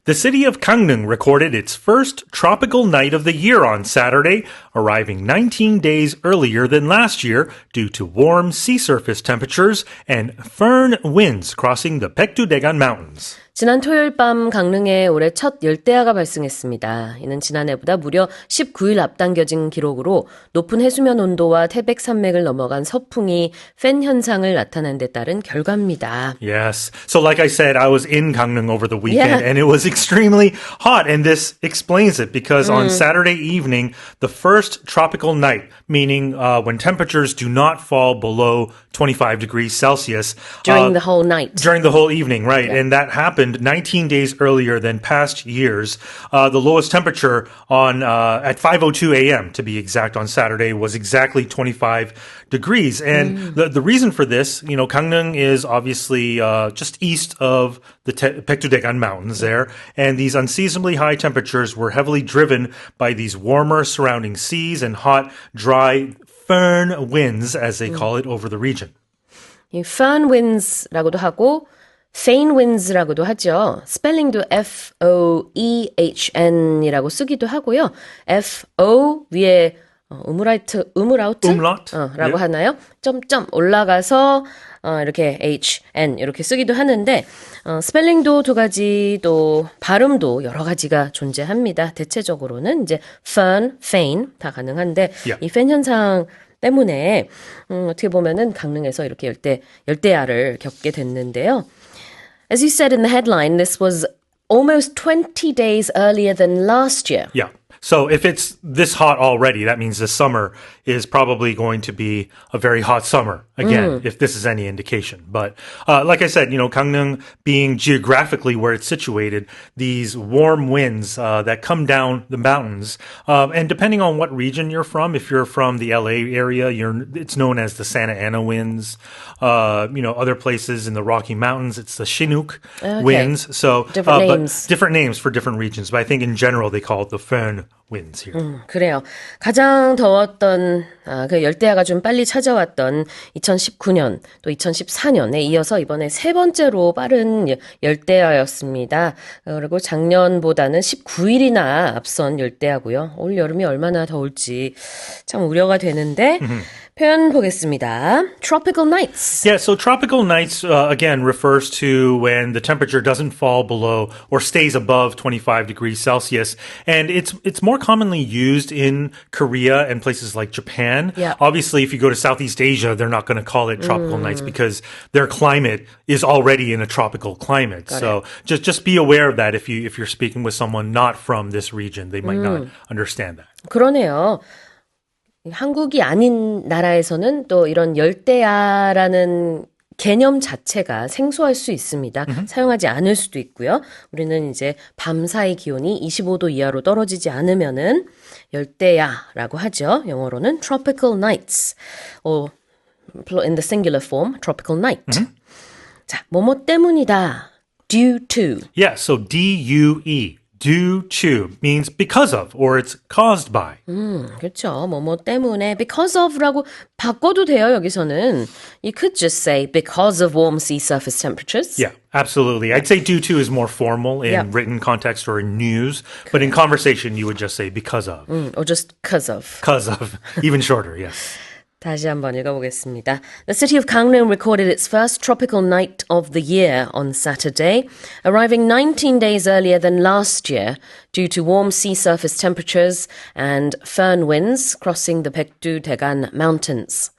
The city of Gangneung recorded its first tropical night of the year on Saturday, arriving 19 days earlier than last year due to warm sea surface temperatures and firn winds crossing the Baekdu-daegan Mountains. 지난 토요일 밤 강릉에 올해 첫 열대야가 발생했습니다. 이는 지난해보다 무려 19일 앞당겨진 기록으로 높은 해수면 온도와 태백 산맥을 넘어간 서풍이 팬 현상을 나타낸 데 따른 결과입니다. Yes. So like I said, I was in Gangneung over the weekend and it was extremely hot. And this explains it because on Saturday evening, the first tropical night, meaning when temperatures do not fall below 25 degrees Celsius. During the whole night. During the whole evening, right. Yeah. And that happened 19 days earlier than past years. The lowest temperature on at 5:02 a.m. to be exact on Saturday was exactly 25 degrees. And the reason for this, you know, Gangneung is obviously just east of the Baekdu-daegan Mountains there, and these unseasonably high temperatures were heavily driven by these warmer surrounding seas and hot, dry firn winds, as they call it, over the region. 이 firn winds라고도 하고 Feign winds라고도 하죠. 스펠링도 F-O-E-H-N이라고 쓰기도 하고요. F-O 위에 라고 하나요? 점점 올라가서 이렇게 H-N 이렇게 쓰기도 하는데 스펠링도 두 가지 또 발음도 여러 가지가 존재합니다. 대체적으로는 이제 fern, feign 다 가능한데 이 팬 현상 때문에 어떻게 보면은 강릉에서 이렇게 열대야를 겪게 됐는데요. As you said in the headline, this was almost 20 days earlier than last year. Yeah. So if it's this hot already, that means the summer is probably going to be a very hot summer again, if this is any indication. But like I said, you know, Gangneung being geographically where it's situated, these warm winds that come down the mountains, and depending on what region you're from, if you're from the LA area, it's known as the Santa Ana winds. You know, other places in the Rocky Mountains, it's the Chinook winds. So different names for different regions. But I think in general they call it the Föhn winds here. 그래요. 가장 더웠던 그 열대야가 좀 빨리 찾아왔던 2019년 또 2014년에 이어서 이번에 세 번째로 빠른 열대야였습니다. 그리고 작년보다는 19일이나 앞선 열대야고요. 올 여름이 얼마나 더울지 참 우려가 되는데 표현 보겠습니다. Tropical nights. Yeah, so tropical nights, again, refers to when the temperature doesn't fall below or stays above 25 degrees Celsius. And it's more commonly used in Korea and places like Japan. Yeah. Obviously, if you go to Southeast Asia, they're not going to call it tropical nights because their climate is already in a tropical climate. So just be aware of that if you're speaking with someone not from this region. They might not understand that. 그러네요. 한국이 아닌 나라에서는 또 이런 열대야라는 개념 자체가 생소할 수 있습니다. 사용하지 않을 수도 있고요. 우리는 이제 밤사이 기온이 25도 이하로 떨어지지 않으면은 열대야라고 하죠. 영어로는 tropical nights. In the singular form, tropical night. 자, 뭐뭐 때문이다. Due to. Yeah, so D-U-E. Due to means because of or it's caused by. 그렇죠. 뭐뭐 때문에 because of라고 바꿔도 돼요. 여기서는 you could just say because of warm sea surface temperatures. Yeah, absolutely. I'd say due to is more formal in written context or in news, but in conversation you would just say because of. Or just cause of. Cause of. Even shorter, yes. 다시 한번 읽어보겠습니다. The city of Gangneung recorded its first tropical night of the year on Saturday, arriving 19 days earlier than last year due to warm sea surface temperatures and firn winds crossing the Baekdu-daegan Mountains.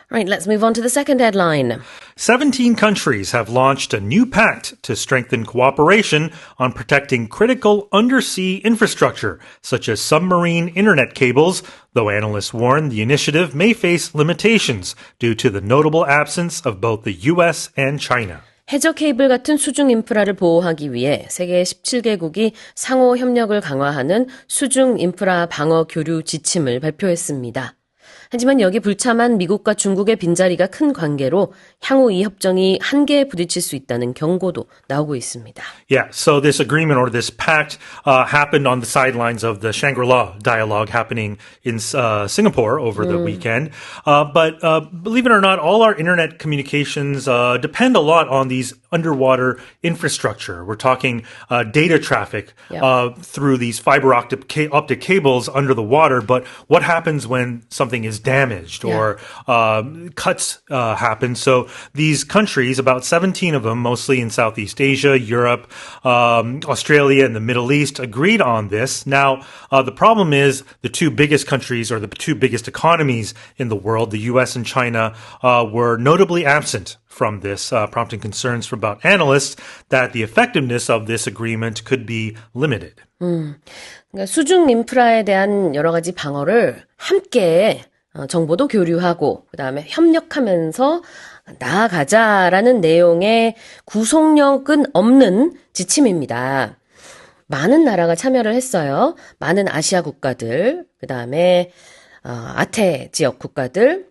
Right, let's move on to the second headline. 17 countries have launched a new pact to strengthen cooperation on protecting critical undersea infrastructure, such as submarine internet cables, though analysts warn the initiative may face limitations due to the notable absence of both the US and China. 해저 케이블 같은 수중 인프라를 보호하기 위해 세계 17개국이 상호 협력을 강화하는 수중 인프라 방어 교류 지침을 발표했습니다. 하지만 여기 불참한 미국과 중국의 빈자리가 큰 관계로 향후 이 협정이 한계에 부딪힐 수 있다는 경고도 나오고 있습니다. Yeah, so this agreement or this pact happened on the sidelines of the Shangri-La dialogue happening in Singapore over the weekend. But believe it or not, all our internet communications depend a lot on these underwater infrastructure. We're talking data traffic through these fiber optic cables under the water. But what happens when something is damaged or cuts happen? So these countries, about 17 of them, mostly in Southeast Asia, Europe, Australia, and the Middle East, agreed on this. Now, the problem is the two biggest countries or the two biggest economies in the world, the U.S. and China, were notably absent from this, prompting concerns from about analysts that the effectiveness of this agreement could be limited. 그러니까 수중 인프라에 대한 여러 가지 방어를 함께 정보도 교류하고 그다음에 협력하면서 나아가자라는 내용의 구속력은 없는 지침입니다. 많은 나라가 참여를 했어요. 많은 아시아 국가들, 그다음에 아태 지역 국가들,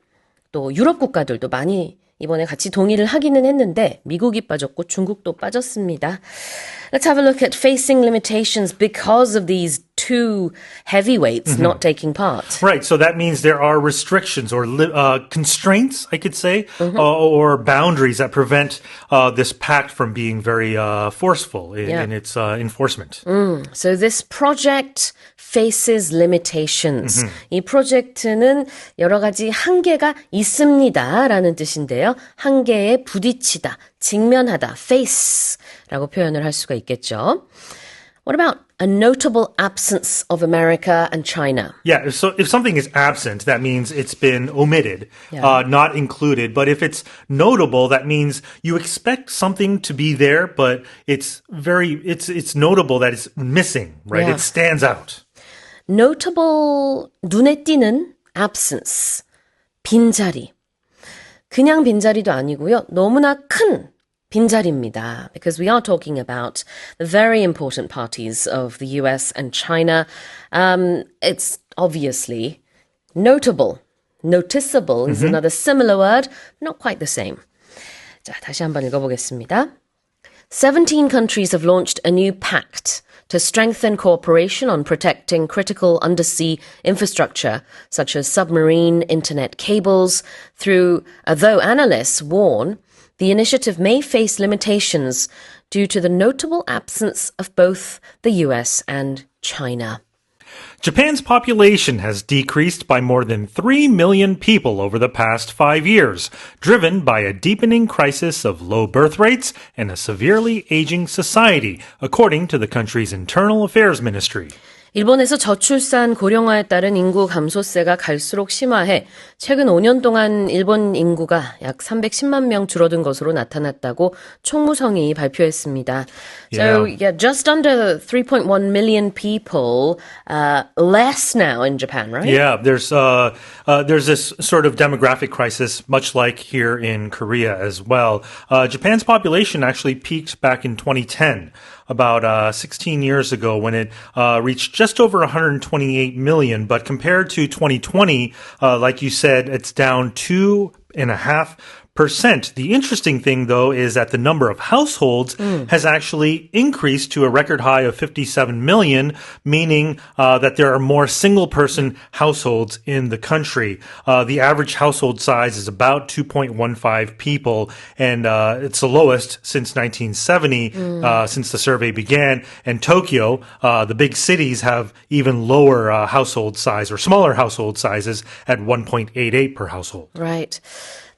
또 유럽 국가들도 많이 이번에 같이 동의를 하기는 했는데 미국이 빠졌고 중국도 빠졌습니다. Let's have a look at facing limitations because of these two heavyweights not taking part. Right, so that means there are restrictions or constraints, I could say, or boundaries that prevent this pact from being very forceful in its enforcement. So this project faces limitations. 이 프로젝트는 여러 가지 한계가 있습니다라는 뜻인데요. 한계에 부딪히다, 직면하다, face라고 표현을 할 수가 있겠죠. What about a notable absence of America and China? Yeah, so if something is absent, that means it's been omitted, not included. But if it's notable, that means you expect something to be there, but it's notable that it's missing, right? Yeah. It stands out. Notable, 눈에 띄는 absence, 빈자리. 그냥 빈자리도 아니고요. 너무나 큰 빈자리입니다. Because we are talking about the very important parties of the US and China. It's obviously notable. Noticeable is another similar word, not quite the same. 자, 다시 한번 읽어보겠습니다. 17 countries have launched a new pact to strengthen cooperation on protecting critical undersea infrastructure, such as submarine internet cables, though analysts warn the initiative may face limitations due to the notable absence of both the US and China. Japan's population has decreased by more than 3 million people over the past 5 years, driven by a deepening crisis of low birth rates and a severely aging society, according to the country's Internal Affairs Ministry. 일본에서 저출산 고령화에 따른 인구 감소세가 갈수록 심화해 최근 5년 동안 일본 인구가 약 310만 명 줄어든 것으로 나타났다고 총무성이 발표했습니다. So, just under 3.1 million people less now in Japan, right? Yeah, there's this sort of demographic crisis, much like here in Korea as well. Japan's population actually peaked back in 2010. About 16 years ago when it reached just over 128 million. But compared to 2020, like you said, it's down 2.5%. The interesting thing, though, is that the number of households has actually increased to a record high of 57 million, meaning that there are more single-person households in the country. The average household size is about 2.15 people, and it's the lowest since 1970, since the survey began. And Tokyo, the big cities, have even lower household size or smaller household sizes at 1.88 per household. Right.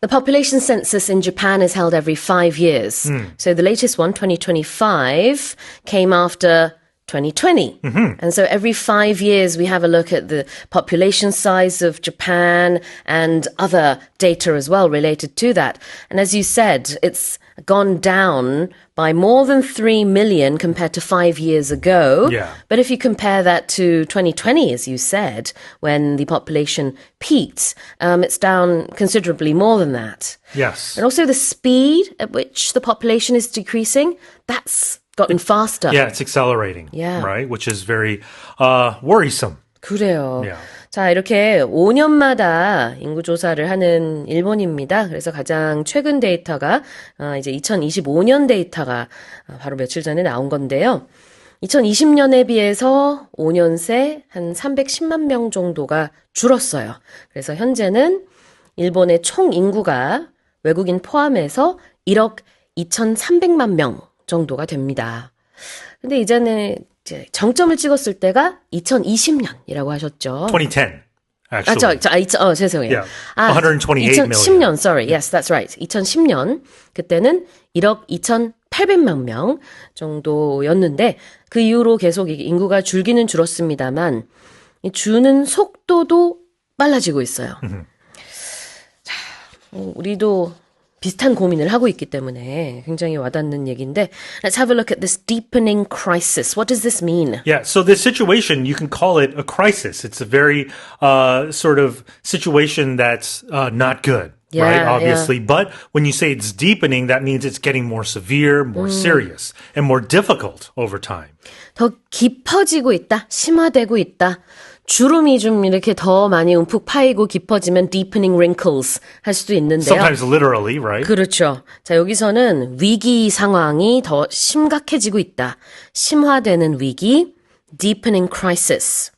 The population census in Japan is held every 5 years. So the latest one, 2025, came after 2020. And so every 5 years we have a look at the population size of Japan and other data as well related to that. And as you said, it's gone down by more than 3 million compared to 5 years ago. Yeah. But if you compare that to 2020, as you said, when the population peaked, it's down considerably more than that. Yes. And also the speed at which the population is decreasing, that's gotten faster. Yeah, it's accelerating. Yeah. Right, which is very worrisome. 그래요. Yeah. 자, 이렇게 5년마다 인구 조사를 하는 일본입니다. 그래서 가장 최근 데이터가 이제 2025년 데이터가 바로 며칠 전에 나온 건데요. 2020년에 비해서 5년 새 한 310만 명 정도가 줄었어요. 그래서 현재는 일본의 총 인구가 외국인 포함해서 1억 2,300만 명 정도가 됩니다. 근데 이제는 이제 정점을 찍었을 때가 2020년이라고 하셨죠. 2010. Actually. 죄송해요. Yeah. 128 million. 2010년, sorry. Yes, that's right. 2010년. 그때는 1억 2,800만 명 정도였는데, 그 이후로 계속 인구가 줄기는 줄었습니다만, 이 주는 속도도 빨라지고 있어요. 자, 우리도 비슷한 고민을 하고 있기 때문에 굉장히 와닿는 얘기인데, let's have a look at this deepening crisis. What does this mean? Yeah, so this situation, you can call it a crisis. It's a very sort of situation that's not good, right? Obviously. But when you say it's deepening, that means it's getting more severe, more serious, and more difficult over time. 더 깊어지고 있다, 심화되고 있다. 주름이 좀 이렇게 더 많이 움푹 파이고 깊어지면 deepening wrinkles 할 수도 있는데요. Sometimes literally, right? 그렇죠. 자, 여기서는 위기 상황이 더 심각해지고 있다. 심화되는 위기, deepening crisis.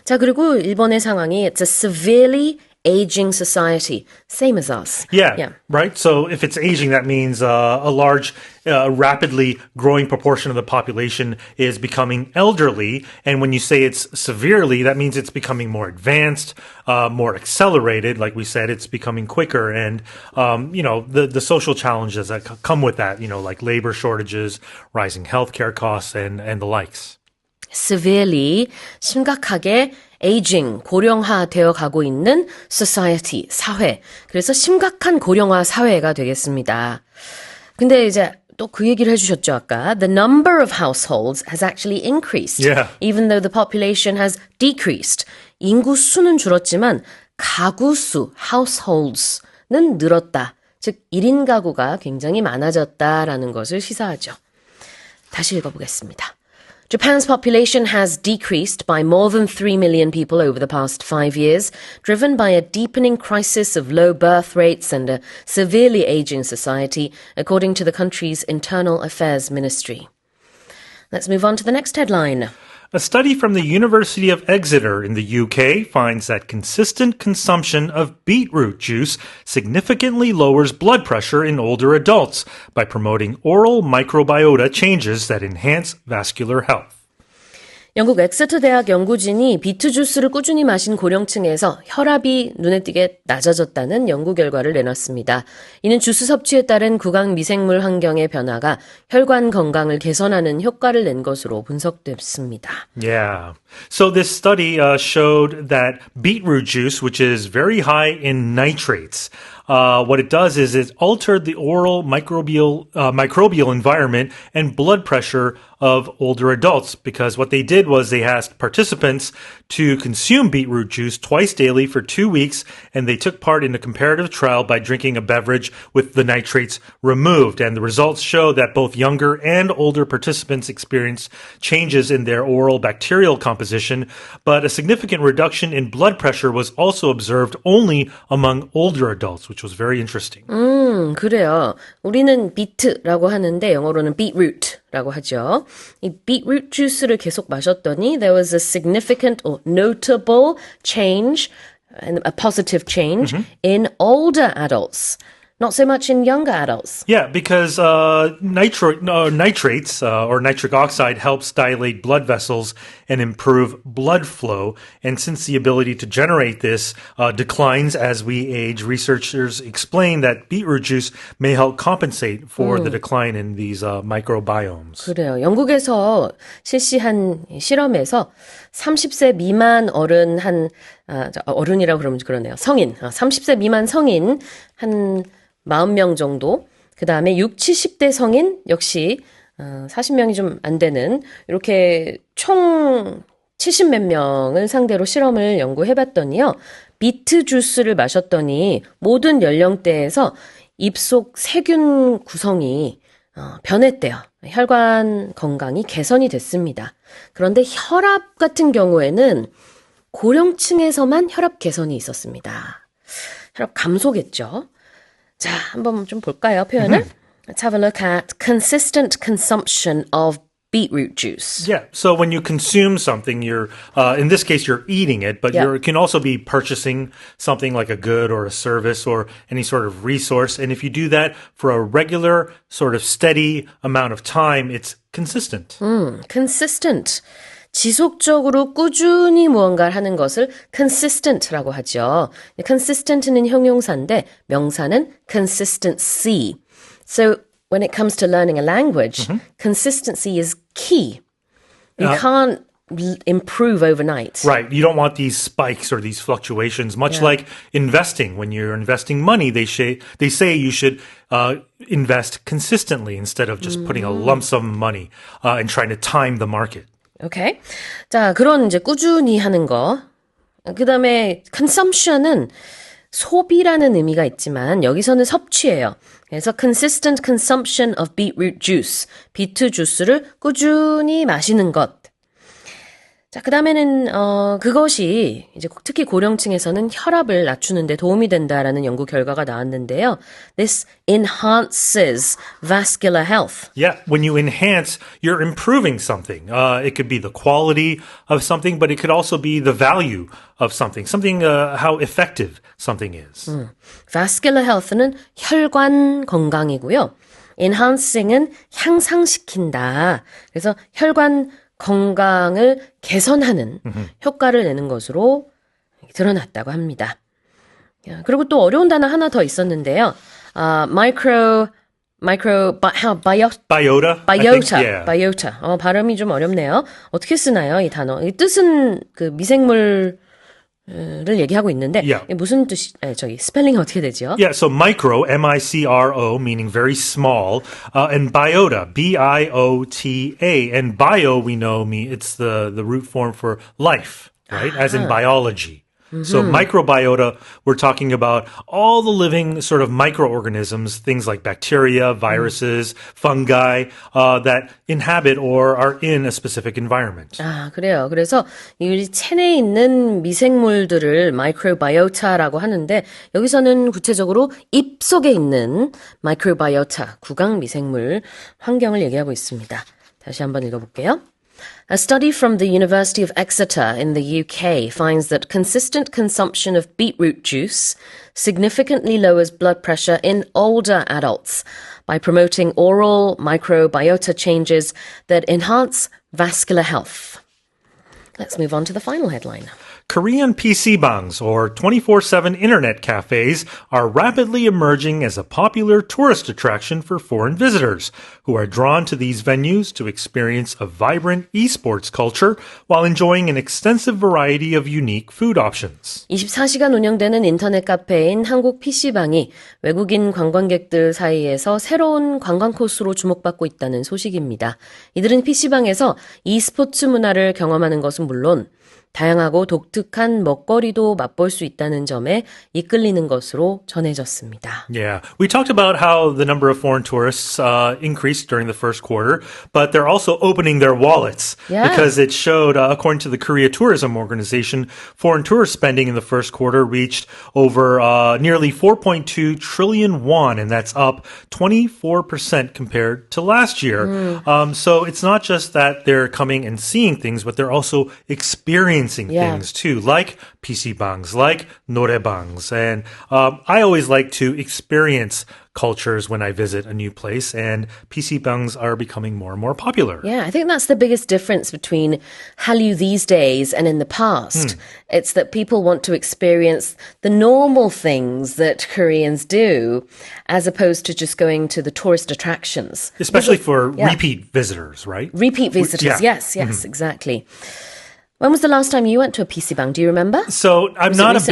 자, 그리고 일본의 상황이 it's a severely aging society, same as us. Yeah, right? So if it's aging, that means a large, rapidly growing proportion of the population is becoming elderly. And when you say it's severely, that means it's becoming more advanced, more accelerated. Like we said, it's becoming quicker. And, the social challenges that come with that, like labor shortages, rising healthcare costs, and the likes. severely, 심각하게 aging, 고령화되어 가고 있는 society, 사회. 그래서 심각한 고령화 사회가 되겠습니다. 근데 이제 또 그 얘기를 해주셨죠, 아까. The number of households has actually increased, even though the population has decreased. 인구 수는 줄었지만 가구 수, households는 늘었다. 즉, 1인 가구가 굉장히 많아졌다라는 것을 시사하죠. 다시 읽어보겠습니다. Japan's population has decreased by more than 3 million people over the past 5 years, driven by a deepening crisis of low birth rates and a severely aging society, according to the country's Internal Affairs Ministry. Let's move on to the next headline. A study from the University of Exeter in the UK finds that consistent consumption of beetroot juice significantly lowers blood pressure in older adults by promoting oral microbiota changes that enhance vascular health. 영국 엑세터 대학 연구진이 비트 주스를 꾸준히 마신 고령층에서 혈압이 눈에 띄게 낮아졌다는 연구 결과를 내놨습니다. 이는 주스 섭취에 따른 구강 미생물 환경의 변화가 혈관 건강을 개선하는 효과를 낸 것으로 분석됐습니다. Yeah. So this study showed that beetroot juice, which is very high in nitrates, what it does is it altered the oral microbial environment and blood pressure of older adults, because what they did was they asked participants to consume beetroot juice twice daily for 2 weeks, and they took part in a comparative trial by drinking a beverage with the nitrates removed. And the results show that both younger and older participants experienced changes in their oral bacterial composition, but a significant reduction in blood pressure was also observed only among older adults, which was very interesting. 그래요. 우리는 비트라고 하는데 영어로는 beetroot라고 하죠. 이 beetroot 주스를 계속 마셨더니 there was a significant or notable change, and a positive change in older adults. Not so much in younger adults. Yeah, because nitrates or nitric oxide helps dilate blood vessels and improve blood flow. And since the ability to generate this declines as we age, researchers explain that beetroot juice may help compensate for the decline in these microbiomes. 그래요. 영국에서 실시한 실험에서 30세 미만 어른이라고 그러면 그러네요. 성인. 30세 미만 성인 한 40명 정도, 그 다음에 60, 70대 성인 역시 40명이 좀 안 되는 이렇게 총 70몇 명을 상대로 실험을 연구해봤더니요. 비트 주스를 마셨더니 모든 연령대에서 입속 세균 구성이 변했대요. 혈관 건강이 개선이 됐습니다. 그런데 혈압 같은 경우에는 고령층에서만 혈압 개선이 있었습니다. 혈압 감소겠죠. 자, 한번 좀 볼까요, 표현을? Let's have a look at consistent consumption of beetroot juice. Yeah. So when you consume something, you're in this case you're eating it, but Yeah. you can also be purchasing something like a good or a service or any sort of resource. And if you do that for a regular, sort of steady amount of time, it's consistent. consistent. 지속적으로 꾸준히 무언가를 하는 것을 consistent라고 하죠. consistent는 형용사인데 명사는 consistency. So when it comes to learning a language, consistency is key. You can't improve overnight. Right. You don't want these spikes or these fluctuations, much like investing. When you're investing money, they say you should invest consistently instead of just putting a lump sum of money and trying to time the market. 오케이. 자, 그런 이제 꾸준히 하는 거. 그다음에 consumption은 소비라는 의미가 있지만 여기서는 섭취예요. 그래서 consistent consumption of beetroot juice. 비트 주스를 꾸준히 마시는 것. 자, 그다음에는 그것이 이제 특히 고령층에서는 혈압을 낮추는 데 도움이 된다라는 연구 결과가 나왔는데요. This enhances vascular health. Yeah, when you enhance, you're improving something. It could be the quality of something, but it could also be the value of something, how effective something is. vascular health는 혈관 건강이고요. enhancing은 향상시킨다. 그래서 혈관 건강을 개선하는 효과를 내는 것으로 드러났다고 합니다. 그리고 또 어려운 단어 하나 더 있었는데요. biota. biota. 발음이 좀 어렵네요. 어떻게 쓰나요, 이 단어? 이 뜻은 그 미생물을 얘기하고 있는데 무슨 뜻이 스펠링이 어떻게 되죠? Yeah, so micro, M-I-C-R-O, meaning very small, and biota, B-I-O-T-A, and bio we know it's the root form for life, right? As in biology. So microbiota, we're talking about all the living sort of microorganisms, things like bacteria, viruses, fungi, that inhabit or are in a specific environment. 아, 그래요. 그래서 이 체내에 있는 미생물들을 마이크로바이오타라고 하는데 여기서는 구체적으로 입 속에 있는 마이크로바이오타, 구강 미생물 환경을 얘기하고 있습니다. 다시 한번 읽어볼게요. A study from the University of Exeter in the UK finds that consistent consumption of beetroot juice significantly lowers blood pressure in older adults by promoting oral microbiota changes that enhance vascular health. Let's move on to the final headline. Korean PCbangs, or 24/7 internet cafes, are rapidly emerging as a popular tourist attraction for foreign visitors, who are drawn to these venues to experience a vibrant esports culture while enjoying an extensive variety of unique food options. 24시간 운영되는 인터넷 카페인 한국 PC방이 외국인 관광객들 사이에서 새로운 관광 코스로 주목받고 있다는 소식입니다. 이들은 PC방에서 e스포츠 문화를 경험하는 것은 물론 다양하고 독특한 먹거리도 맛볼 수 있다는 점에 이끌리는 것으로 전해졌습니다. Yeah, we talked about how the number of foreign tourists increased during the first quarter, but they're also opening their wallets because it showed, according to the Korea Tourism Organization, foreign tourist spending in the first quarter reached over nearly 4.2 trillion won, and that's up 24% compared to last year. So it's not just that they're coming and seeing things, but they're also experiencing things too, like PCbangs, like norebangs. And I always like to experience cultures when I visit a new place, and PCbangs are becoming more and more popular. Yeah, I think that's the biggest difference between Hallyu these days and in the past. It's that people want to experience the normal things that Koreans do, as opposed to just going to the tourist attractions. Especially for repeat visitors, right? Repeat visitors, yes, exactly. When was the last time you went to a PCbang? Do you remember? So I'm not a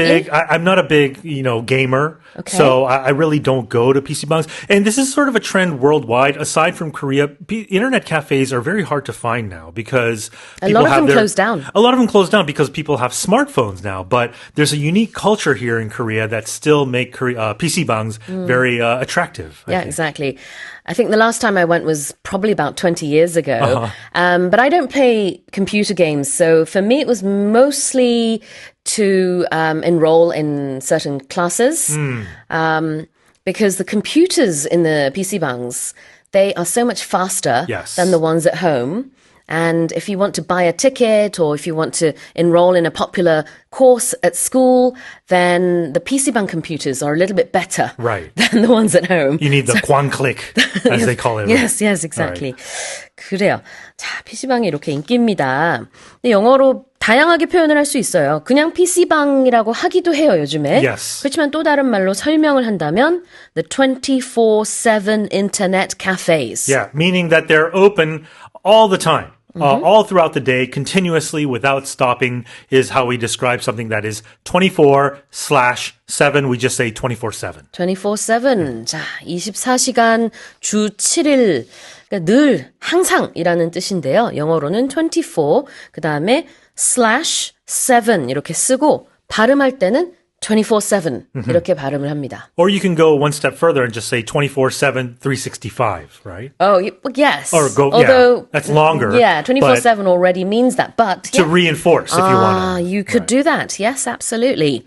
big, gamer. Okay. So I really don't go to PCbangs. And this is sort of a trend worldwide. Aside from Korea, internet cafes are very hard to find now because a lot of them closed down. A lot of them closed down because people have smartphones now. But there's a unique culture here in Korea that still make PCbangs very attractive. Yeah, exactly. I think the last time I went was probably about 20 years ago. But I don't play computer games. So for me, it was mostly to enroll in certain classes. Because the computers in the PC bangs, they are so much faster than the ones at home. And if you want to buy a ticket or if you want to enroll in a popular course at school, then the PC bang computers are a little bit better than the ones at home. You need the one click, as they call it. Yes, exactly. 그래요. 자, PC방이 이렇게 인기입니다. 근데 영어로 다양하게 표현을 할 수 있어요. 그냥 PC방이라고 하기도 해요, 요즘에. 그렇지만 또 다른 말로 설명을 한다면 the 24/7 internet cafes. Yeah, meaning that they're open all the time. All throughout the day, continuously, without stopping, is how we describe something that is 24/7. We just say 24/7. 24/7. 자, 24시간 주 7일. 그러니까 늘, 항상이라는 뜻인데요. 영어로는 24, 그 다음에 /7 이렇게 쓰고 발음할 때는 24/7 이렇게 발음을 합니다. Or you can go one step further and just say 24/7, 365, right? Oh, yes. Or go, Although, that's longer. Yeah, 24/7 already means that, but to reinforce if you want to. You could do that. Yes, absolutely.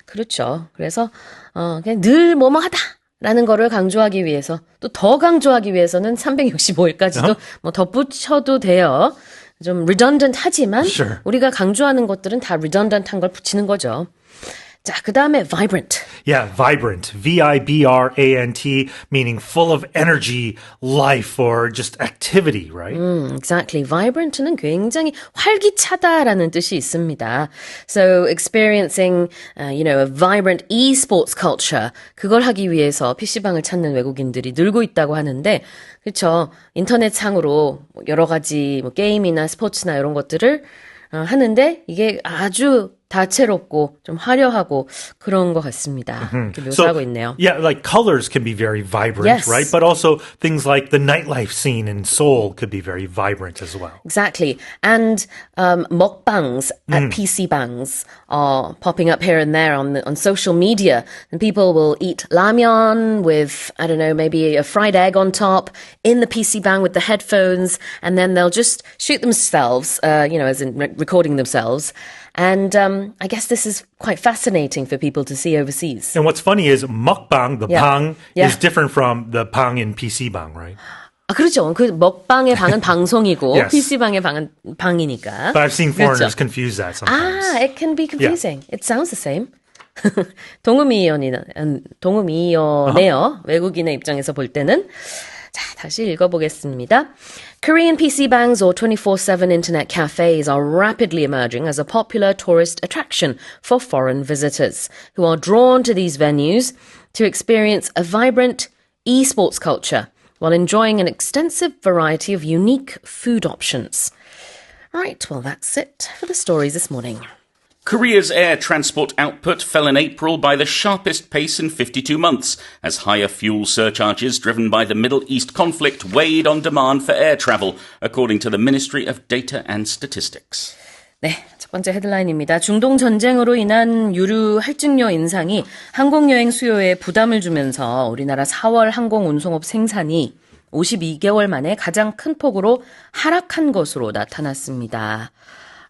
그렇죠. 그래서 그냥 늘 뭐뭐 하다. 라는 거를 강조하기 위해서 또 더 강조하기 위해서는 365일까지도 뭐 덧붙여도 돼요. 좀 redundant 하지만 우리가 강조하는 것들은 다 redundant한 걸 붙이는 거죠. 자, 그 다음에 vibrant. Yeah, vibrant. V-I-B-R-A-N-T, meaning full of energy, life, or just activity, right? Exactly. Vibrant는 굉장히 활기차다라는 뜻이 있습니다. So experiencing, a vibrant esports culture, 그걸 하기 위해서 PC방을 찾는 외국인들이 늘고 있다고 하는데, 그렇죠. 인터넷상으로 여러 가지 뭐 게임이나 스포츠나 이런 것들을 하는데 이게 아주 다채롭고 좀 화려하고 그런 것 같습니다. 이렇게 묘사하고 있네요. Yeah, like colors can be very vibrant, right? But also things like the nightlife scene in Seoul could be very vibrant as well. Exactly. And mukbangs at PC bangs are popping up here and there on social media. And people will eat ramyeon with, I don't know, maybe a fried egg on top in the PC bang with the headphones. And then they'll just shoot themselves, as in recording themselves. And I guess this is quite fascinating for people to see overseas. And what's funny is mukbang, the bang, is different from the bang in PC bang, right? 그렇죠. 그 먹방의 방은 방송이고 PC방의 방은 방이니까. But I've seen foreigners confuse that sometimes. It can be confusing. It sounds the same. 동음이어네요. 외국인의 입장에서 볼 때는. 자, 다시 읽어보겠습니다. Korean PC bangs or 24/7 internet cafes are rapidly emerging as a popular tourist attraction for foreign visitors who are drawn to these venues to experience a vibrant esports culture while enjoying an extensive variety of unique food options. Right, well, that's it for the stories this morning. Korea's air transport output fell in April by the sharpest pace in 52 months, as higher fuel surcharges driven by the Middle East conflict weighed on demand for air travel, according to the Ministry of Data and Statistics. 네, 첫 번째 헤드라인입니다. 중동 전쟁으로 인한 유류 할증료 인상이 항공여행 수요에 부담을 주면서 우리나라 4월 항공운송업 생산이 52개월 만에 가장 큰 폭으로 하락한 것으로 나타났습니다.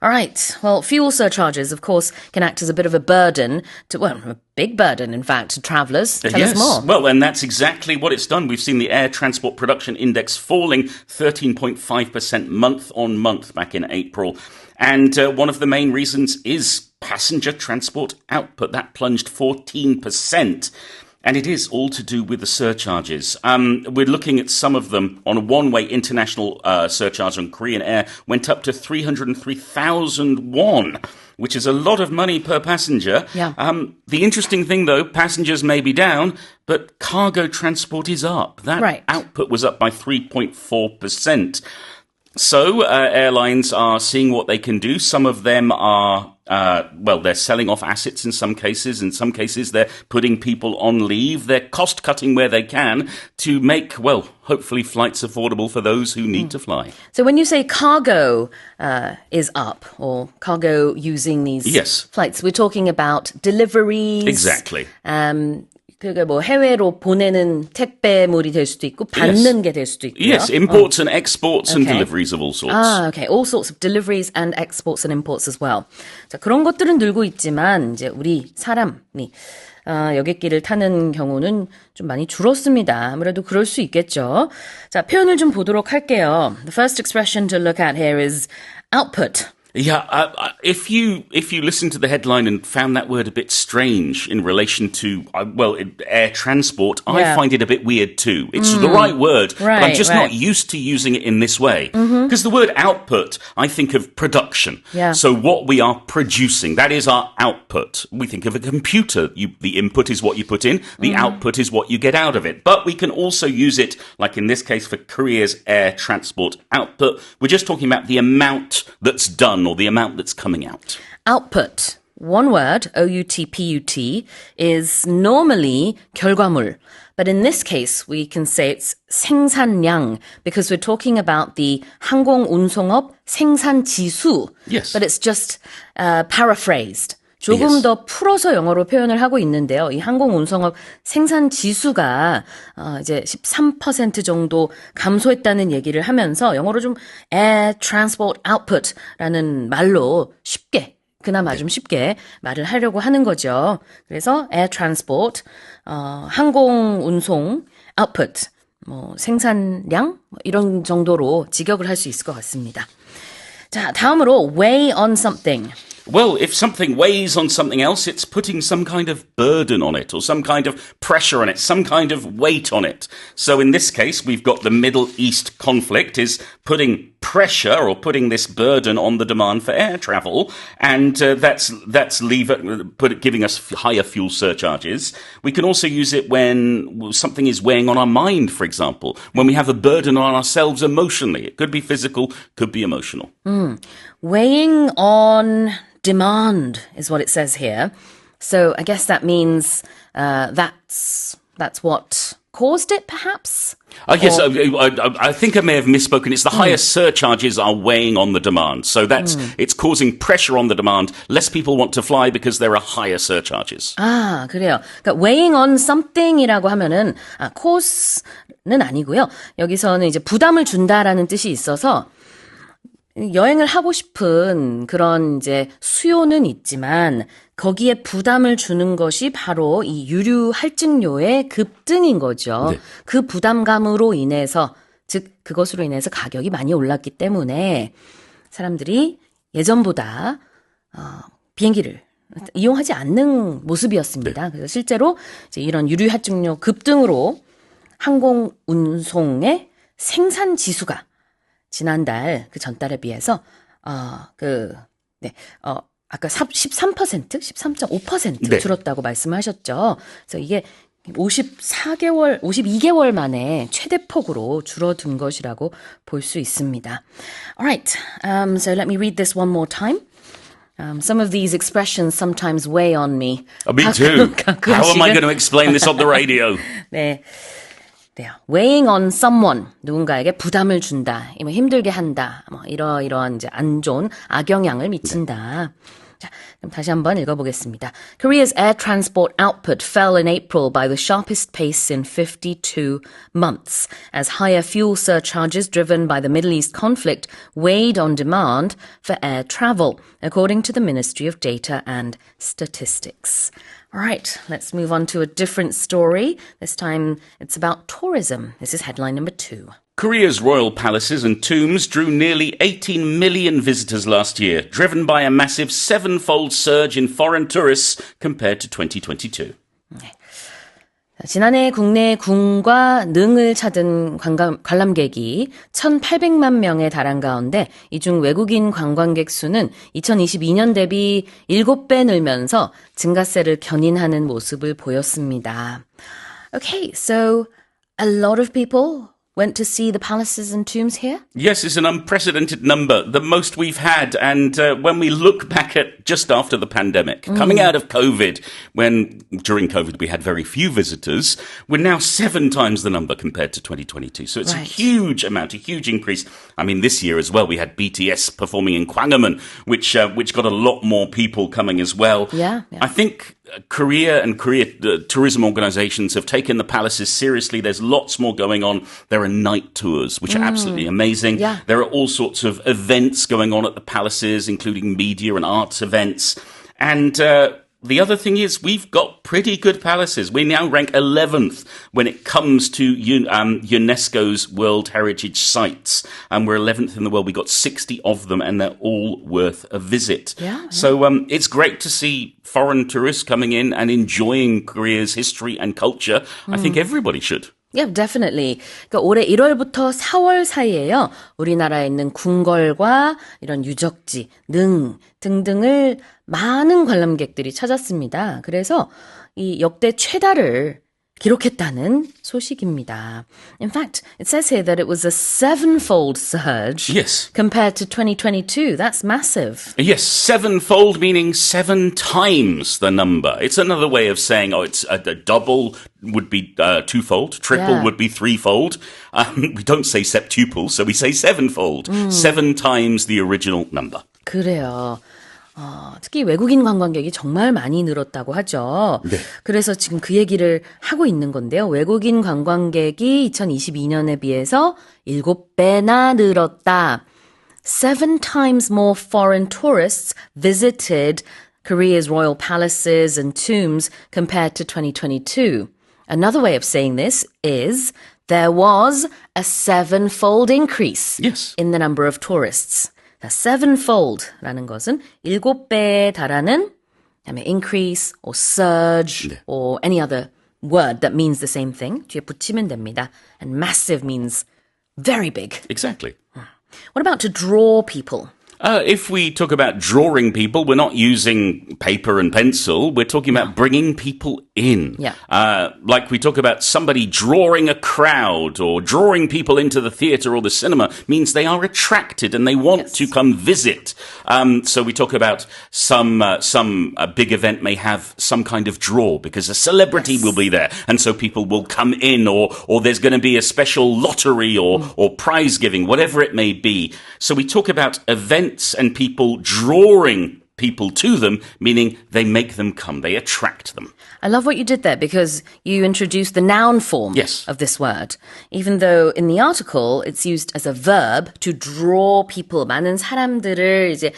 All right. Well, fuel surcharges, of course, can act as a bit of a burden a big burden, in fact, to travellers. Tell us more. Well, and that's exactly what it's done. We've seen the Air Transport Production Index falling 13.5% month on month back in April. And one of the main reasons is passenger transport output. That plunged 14%. And it is all to do with the surcharges. We're looking at some of them. On a one-way international surcharge on Korean Air went up to 303,000 won, which is a lot of money per passenger. Yeah. The interesting thing, though, passengers may be down, but cargo transport is up. That output was up by 3.4%. So airlines are seeing what they can do. Some of them are, they're selling off assets in some cases. In some cases, they're putting people on leave. They're cost-cutting where they can to make, hopefully flights affordable for those who need to fly. So when you say cargo is up, or cargo using these flights, we're talking about deliveries. Exactly. 그게 뭐 해외로 보내는 택배물이 될 수도 있고 받는 게 될 수도 있고요. Yes, imports and exports and Okay. deliveries of all sorts. Okay. All sorts of deliveries and exports and imports as well. 자, 그런 것들은 늘고 있지만 이제 우리 사람이 여객기를 타는 경우는 좀 많이 줄었습니다. 아무래도 그럴 수 있겠죠. 자, 표현을 좀 보도록 할게요. The first expression to look at here is output. Yeah, if you listen to the headline and found that word a bit strange in relation to air transport, I find it a bit weird too. It's the right word, but I'm just not used to using it in this way. Because the word output, I think of production. Yeah. So what we are producing, that is our output. We think of a computer. The input is what you put in, the output is what you get out of it. But we can also use it, like in this case for Korea's air transport output. We're just talking about the amount that's done or the amount that's coming out. Output. One word, O-U-T-P-U-T, is normally 결과물. But in this case, we can say it's 생산량 because we're talking about the 항공운송업 생산지수. Yes. But it's just paraphrased. 조금 Yes. 더 풀어서 영어로 표현을 하고 있는데요. 이 항공운송업 생산 지수가 이제 13% 정도 감소했다는 얘기를 하면서 영어로 좀 air transport output라는 말로 쉽게 그나마 좀 쉽게 말을 하려고 하는 거죠. 그래서 air transport 항공운송 output 뭐 생산량 이런 정도로 직역을 할 수 있을 것 같습니다. 자, 다음으로 weigh on something. Well, if something weighs on something else, it's putting some kind of burden on it or some kind of pressure on it, some kind of weight on it. So in this case, we've got the Middle East conflict is putting pressure or putting this burden on the demand for air travel, and that's giving us higher fuel surcharges. We can also use it when something is weighing on our mind, for example, when we have a burden on ourselves emotionally. It could be physical, could be emotional. Weighing on demand is what it says here. So I guess that means that's what caused it, perhaps? Yes, I think I may have misspoken. It's the higher surcharges are weighing on the demand. So it's causing pressure on the demand. Less people want to fly because there are higher surcharges. 아, 그래요. 그러니까 weighing on something이라고 하면은 cause는 아니고요. 여기서는 이제 부담을 준다라는 뜻이 있어서 여행을 하고 싶은 그런 이제 수요는 있지만 거기에 부담을 주는 것이 바로 이 유류 할증료의 급등인 거죠. 네. 그 부담감으로 인해서 즉 그것으로 인해서 가격이 많이 올랐기 때문에 사람들이 예전보다 비행기를 이용하지 않는 모습이었습니다. 그래서 실제로 이제 이런 유류 할증료 급등으로 항공 운송의 생산 지수가 지난달 그 전달에 비해서 아까 13%, 13.5% 네. 줄었다고 말씀하셨죠. 그래서 이게 52개월 만에 최대폭으로 줄어든 것이라고 볼 수 있습니다. Alright, so let me read this one more time. Some of these expressions sometimes weigh on me. Me too. 가끔씩은. How am I going to explain this on the radio? 네. 네, weighing on someone, 누군가에게 부담을 준다, 힘들게 한다, 이러이러한 이제 안 좋은 악영향을 미친다. 자, 그럼 다시 한번 읽어보겠습니다. Korea's air transport output fell in April by the sharpest pace in 52 months, as higher fuel surcharges driven by the Middle East conflict weighed on demand for air travel, according to the Ministry of Data and Statistics. All right, let's move on to a different story. This time it's about tourism. This is headline number 2. Korea's royal palaces and tombs drew nearly 18 million visitors last year, driven by a massive 7-fold surge in foreign tourists compared to 2022. 지난해 국내 궁과 능을 찾은 관람객이 1,800만 명에 달한 가운데 이 중 외국인 관광객 수는 2022년 대비 7배 늘면서 증가세를 견인하는 모습을 보였습니다. Okay, so a lot of people went to see the palaces and tombs here? Yes, it's an unprecedented number, the most we've had. And when we look back at just after the pandemic, coming out of COVID, when during COVID we had very few visitors, we're now 7 times the number compared to 2022. So it's a huge amount, a huge increase. I mean, this year as well, we had BTS performing in Gwanghwamun, which got a lot more people coming as well. Yeah. I think Korea and Korea tourism organizations have taken the palaces seriously. There's lots more going on. There are night tours, which are absolutely amazing. Yeah. There are all sorts of events going on at the palaces, including media and arts events. And the other thing is we've got pretty good palaces. We now rank 11th when it comes to UNESCO's World Heritage Sites. And we're 11th in the world. We got 60 of them, and they're all worth a visit. Yeah. So it's great to see foreign tourists coming in and enjoying Korea's history and culture. I think everybody should. Yeah, definitely. 그러니까 올해 1월부터 4월 사이에요. 우리나라에 있는 궁궐과 이런 유적지, 능 등등을 많은 관람객들이 찾았습니다. 그래서 이 역대 최다를 기록했다는 소식입니다. In fact, it says here that it was a 7-fold surge Yes. compared to 2022. That's massive. Yes, 7-fold meaning 7 times the number. It's another way of saying, it's a double would be 2-fold, triple Yeah. would be 3-fold. We don't say septuple, so we say 7-fold. 7 times the original number. 그래요. 특히 외국인 관광객이 정말 많이 늘었다고 하죠. 네. 그래서 지금 그 얘기를 하고 있는 건데요. 외국인 관광객이 2022년에 비해서 7배나 늘었다. 7 times more foreign tourists visited Korea's royal palaces and tombs compared to 2022. Another way of saying this is there was a 7-fold increase Yes. in the number of tourists. 7-fold라는 것은 7배에 달하는 그다음에 increase or surge 네. or any other word that means the same thing 뒤에 붙이면 됩니다. And massive means very big. Exactly. What about to draw people? If we talk about drawing people, we're not using paper and pencil. We're talking about bringing people in. Yeah. Like we talk about somebody drawing a crowd or drawing people into the theatre or the cinema means they are attracted and they want to come visit. So we talk about some big event may have some kind of draw because a celebrity will be there. And so people will come in or there's going to be a special lottery or prize giving, whatever it may be. So we talk about events and people drawing people to them, meaning they make them come, they attract them. I love what you did there because you introduced the noun form Yes. of this word. Even though in the article it's used as a verb to draw people, 많은 사람들을 이제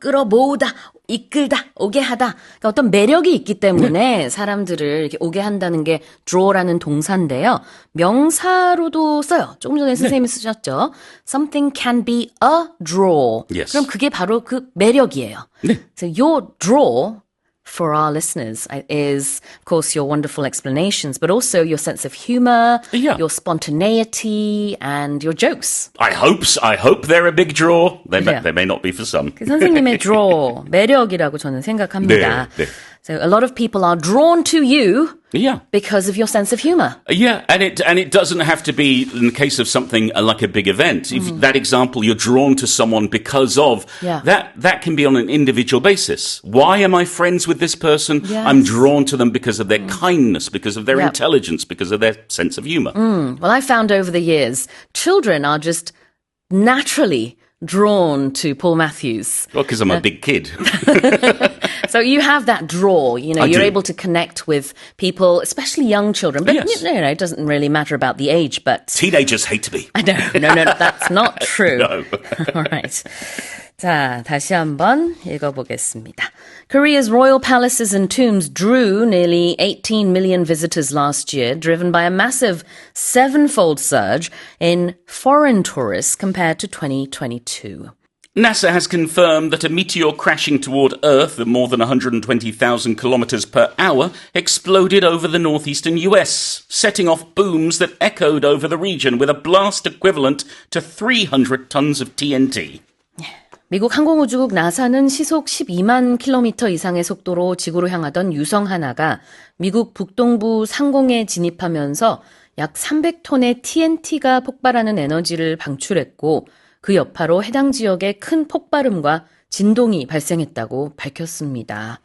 끌어모으다, 이끌다, 오게 하다. 그러니까 어떤 매력이 있기 때문에 사람들을 이렇게 오게 한다는 게 draw라는 동사인데요. 명사로도 써요. 조금 전에 선생님이 쓰셨죠. Something can be a draw. Yes. 그럼 그게 바로 그 매력이에요. So your draw for our listeners is, of course, your wonderful explanations, but also your sense of humor, Yeah. your spontaneity, and your jokes. I hope they're a big draw. They Yeah. may not be for some. 그 선생님의 draw, 매력이라고 저는 생각합니다. 네, 네. So a lot of people are drawn to you Yeah. because of your sense of humor. Yeah, and it doesn't have to be in the case of something like a big event. If that example, you're drawn to someone because of Yeah. that can be on an individual basis. Why am I friends with this person? Yes. I'm drawn to them because of their kindness, because of their Yep. intelligence, because of their sense of humor. Well, I found over the years, children are just naturally drawn to Paul Matthews. Well, because I'm a big kid. So you have that draw, you know, I you're do. able to connect with people, especially young children. But, Yes. you know, it doesn't really matter about the age, but... Teenagers hate to be. No, that's not true. No. All right. 자, 다시 한번 읽어보겠습니다. Korea's royal palaces and tombs drew nearly 18 million visitors last year, driven by a massive 7-fold surge in foreign tourists compared to 2022. NASA has confirmed that a meteor crashing toward Earth at more than 120,000 kilometers per hour exploded over the northeastern US, setting off booms that echoed over the region with a blast equivalent to 300 tons of TNT. 미국 항공우주국 나사는 시속 12만 킬로미터 이상의 속도로 지구로 향하던 유성 하나가 미국 북동부 상공에 진입하면서 약 300톤의 TNT가 폭발하는 에너지를 방출했고 그 여파로 해당 지역에 큰 폭발음과 진동이 발생했다고 밝혔습니다.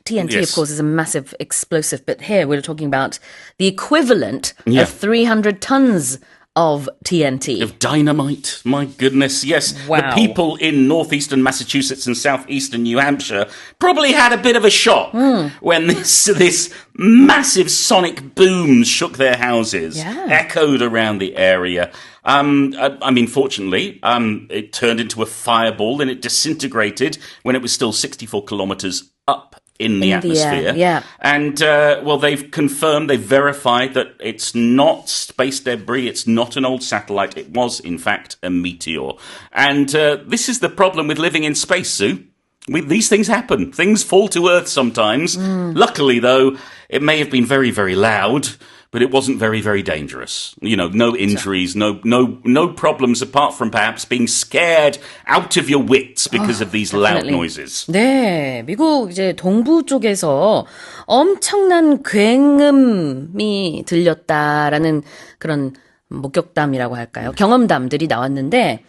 TNT, Yes. of course, is a massive explosive, but here we're talking about the equivalent Yeah. of 300 tons of TNT. Of dynamite, my goodness, yes. Wow. The people in northeastern Massachusetts and southeastern New Hampshire probably had a bit of a shock when this massive sonic boom shook their houses, echoed around the area. I mean, fortunately, it turned into a fireball and it disintegrated when it was still 64 kilometers up in the atmosphere. Yeah. And, well, they've verified that it's not space debris, it's not an old satellite, it was, in fact, a meteor. And this is the problem with living in space, Sue. These things happen. Things fall to Earth sometimes. Luckily, though, it may have been very, very loud, but it wasn't very, very dangerous. You know, no injuries, no problems apart from perhaps being scared out of your wits because of these loud noises. 네, 미국 이제 동부 쪽에서 엄청난 굉음이 들렸다라는 그런 목격담이라고 할까요? 경험담들이 나왔는데,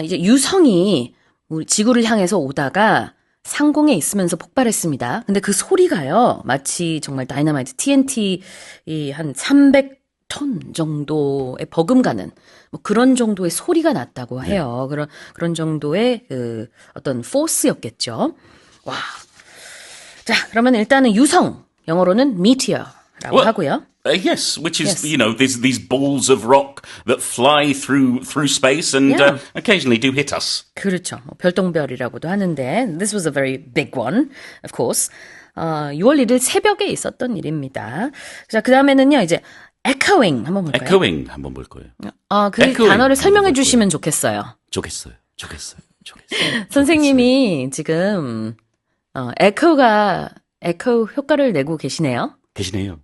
이제 유성이 우리 지구를 향해서 오다가 상공에 있으면서 폭발했습니다. 근데 그 소리가요, 마치 정말 다이너마이트 TNT 한 300톤 정도의 버금가는 뭐 그런 정도의 소리가 났다고 해요. 그런 정도의 어떤 포스였겠죠. 와. 자, 그러면 일단은 유성, 영어로는 meteor라고 하고요. Yes, which is, you know, these balls of rock that fly through space and occasionally do hit us. 그렇죠. 별똥별이라고도 하는데 this was a very big one, of course. 6월 1일 새벽에 있었던 일입니다. 자, 그다음에는요, 이제 echoing 한번 볼까요? Echoing 한번 볼 거예요. 그 단어를 설명해 주시면 좋겠어요. 좋겠어요. 선생님이 지금 echo 효과를 내고 계시네요. 계시네요.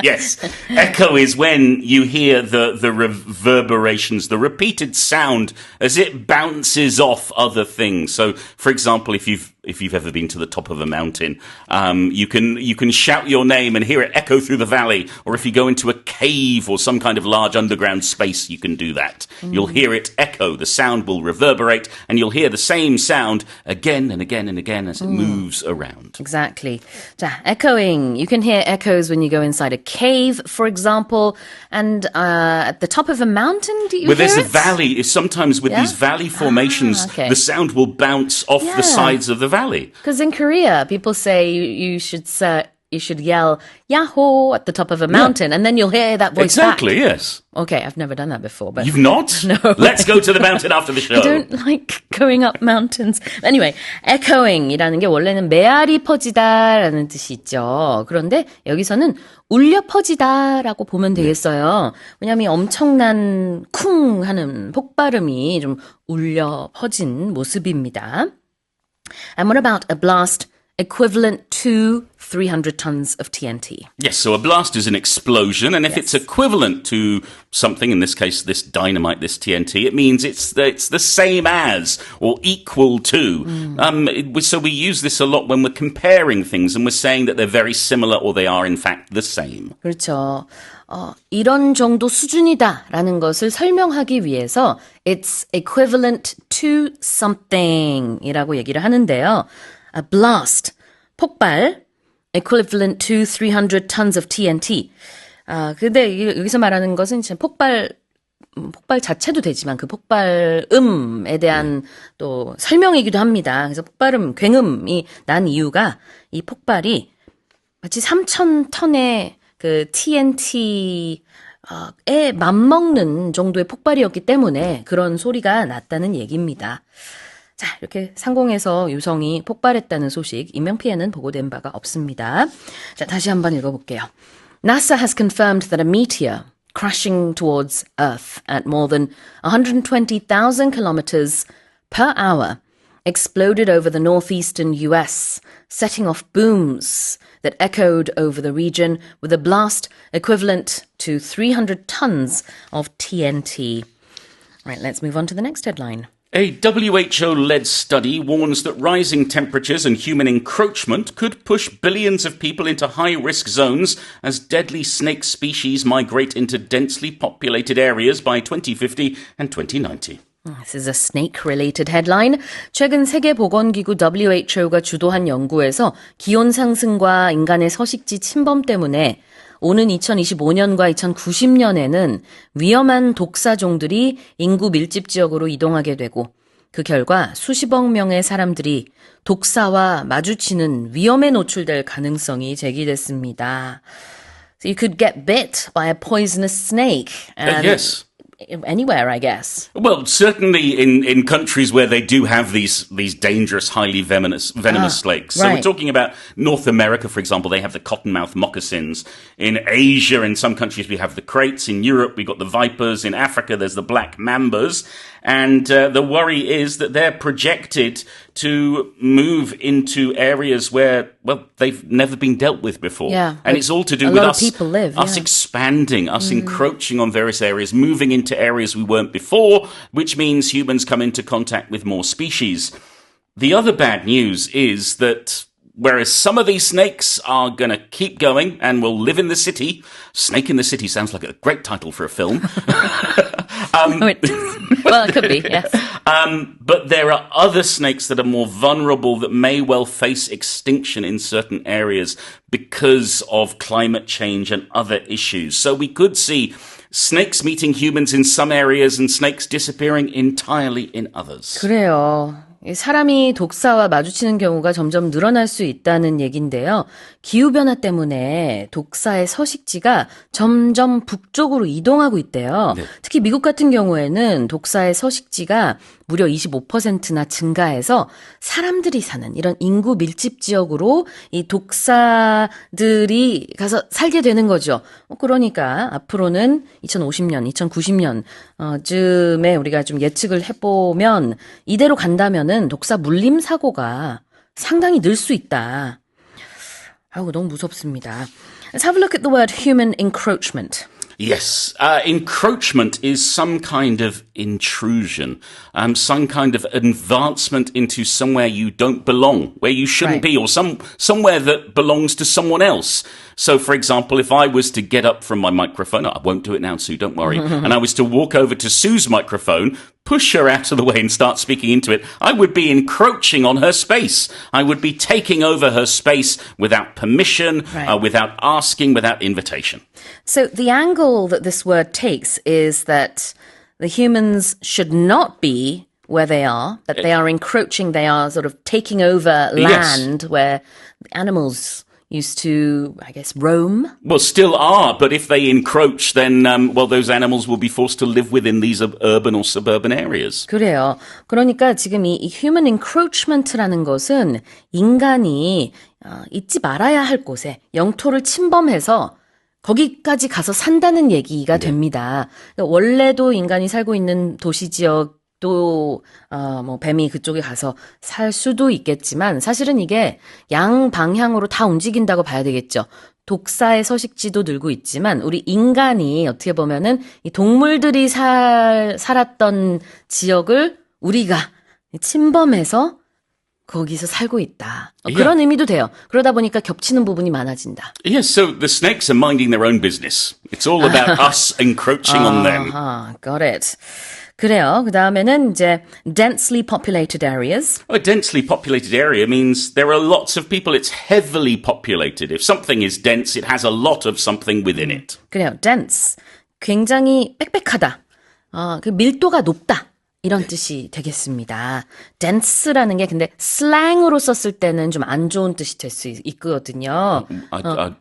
Yes. Echo is when you hear the reverberations, the repeated sound as it bounces off other things. So, for example, if you've ever been to the top of a mountain, you can shout your name and hear it echo through the valley. Or if you go into a cave or some kind of large underground space, you can do that. You'll hear it echo. The sound will reverberate, and you'll hear the same sound again and again and again as it moves around. Exactly. 자, echoing. You can hear echoes when you go inside a cave, for example, and at the top of a mountain. Do you hear there's it? a valley. Sometimes with these valley formations, okay. the sound will bounce off the sides of the valley. Because in Korea, people say you should yell "Yahoo!" at the top of a mountain, and then you'll hear that voice Exactly, back. yes. Okay, I've never done that before, but You've not? No. Let's go to the mountain after the show. I don't like going up mountains. Anyway, echoing이라는 게 원래는 메아리 퍼지다라는 뜻이 있죠. 그런데 여기서는 울려 퍼지다라고 보면 되겠어요. 왜냐하면 엄청난 쿵 하는 폭발음이 좀 울려 퍼진 모습입니다. And what about a blast equivalent to 300 tons of TNT? Yes, so a blast is an explosion, and if it's equivalent to something, in this case, this dynamite, this TNT, it means it's the same as or equal to. So we use this a lot when we're comparing things, and we're saying that they're very similar or they are, in fact, the same. 그렇죠. 이런 정도 수준이다라는 것을 설명하기 위해서 it's equivalent to something이라고 얘기를 하는데요. A blast, 폭발, equivalent to 300 tons of TNT. 근데 여기서 말하는 것은 폭발 자체도 되지만 그 폭발음에 대한 또 설명이기도 합니다. 그래서 폭발음, 굉음이 난 이유가 이 폭발이 마치 3,000톤의 그 TNT에 맞먹는 정도의 폭발이었기 때문에 그런 소리가 났다는 얘기입니다. 자, 이렇게 상공에서 유성이 폭발했다는 소식, 인명피해는 보고된 바가 없습니다. 자, 다시 한번 읽어볼게요. NASA has confirmed that a meteor crashing towards Earth at more than 120,000 kilometers per hour exploded over the northeastern US, setting off booms that echoed over the region with a blast equivalent to 300 tons of TNT. Right, let's move on to the next headline. A WHO-led study warns that rising temperatures and human encroachment could push billions of people into high-risk zones as deadly snake species migrate into densely populated areas by 2050 and 2090. This is a snake-related headline. 최근 세계보건기구 WHO가 주도한 연구에서 기온 상승과 인간의 서식지 침범 때문에 오는 2025년과 2090년에는 위험한 독사종들이 인구 밀집 지역으로 이동하게 되고 그 결과 수십억 명의 사람들이 독사와 마주치는 위험에 노출될 가능성이 제기됐습니다. So you could get bit by a poisonous snake. And Yes. Anywhere, I guess. Well, certainly in countries where they do have these dangerous, highly venomous snakes. So we're right. talking about North America, for example, they have the cottonmouth moccasins. In Asia, in some countries, we have the kraits. In Europe, we've got the vipers. In Africa, there's the black mambas. And the worry is that they're projected to move into areas where, well, they've never been dealt with before. Yeah, and it's all to do a with lot of us, people live, us yeah. expanding, us encroaching on various areas, moving into areas we weren't before, which means humans come into contact with more species. The other bad news is that whereas some of these snakes are going to keep going and will live in the city, Snake in the City sounds like a great title for a film. Well, it could be, yes. But there are other snakes that are more vulnerable that may well face extinction in certain areas because of climate change and other issues. So we could see snakes meeting humans in some areas and snakes disappearing entirely in others. 그래요. 사람이 독사와 마주치는 경우가 점점 늘어날 수 있다는 얘기인데요. 기후변화 때문에 독사의 서식지가 점점 북쪽으로 이동하고 있대요. 네. 특히 미국 같은 경우에는 독사의 서식지가 무려 25%나 증가해서 사람들이 사는 이런 인구 밀집 지역으로 이 독사들이 가서 살게 되는 거죠. 그러니까 앞으로는 2050년, 2090년 쯤에 우리가 좀 예측을 해보면 이대로 간다면은 독사 물림 사고가 상당히 늘 수 있다. 아우 너무 무섭습니다. Let's have a look at the word human encroachment. Yes, encroachment is some kind of intrusion, some kind of advancement into somewhere you don't belong, where you shouldn't Right. be, or somewhere that belongs to someone else. So, for example, if I was to get up from my microphone, I won't do it now, Sue, don't worry, and I was to walk over to Sue's microphone, push her out of the way and start speaking into it, I would be encroaching on her space. I would be taking over her space without permission, Right. without asking, without invitation. So the angle that this word takes is that the humans should not be where they are, that they are encroaching, they are sort of taking over Yes. land where the animals used to, I guess, roam. Well, still are, but if they encroach, then, well, those animals will be forced to live within these urban or suburban areas. 그래요. 그러니까 지금 이 human encroachment라는 것은 인간이 잊지 말아야 할 곳에 영토를 침범해서 거기까지 가서 산다는 얘기가 됩니다. 그러니까 원래도 인간이 살고 있는 도시 지역 또 뱀이 그쪽에 가서 살 수도 있겠지만 사실은 이게 양방향으로 다 움직인다고 봐야 되겠죠. 독사의 서식지도 늘고 있지만 우리 인간이 어떻게 보면은 이 동물들이 살았던 지역을 우리가 침범해서 거기서 살고 있다. 그런 의미도 돼요. 그러다 보니까 겹치는 부분이 많아진다. Yes, so the snakes are minding their own business. It's all about us encroaching on them. Got it. 그래요. 그 다음에는 이제 densely populated areas. A densely populated area means there are lots of people. It's heavily populated. If something is dense, it has a lot of something within it. 그래요. dense. 굉장히 빽빽하다. 그 밀도가 높다. 이런 뜻이 되겠습니다. dense라는 게 근데 슬랭으로 썼을 때는 좀 안 좋은 뜻이 될 수 있거든요. I don't know.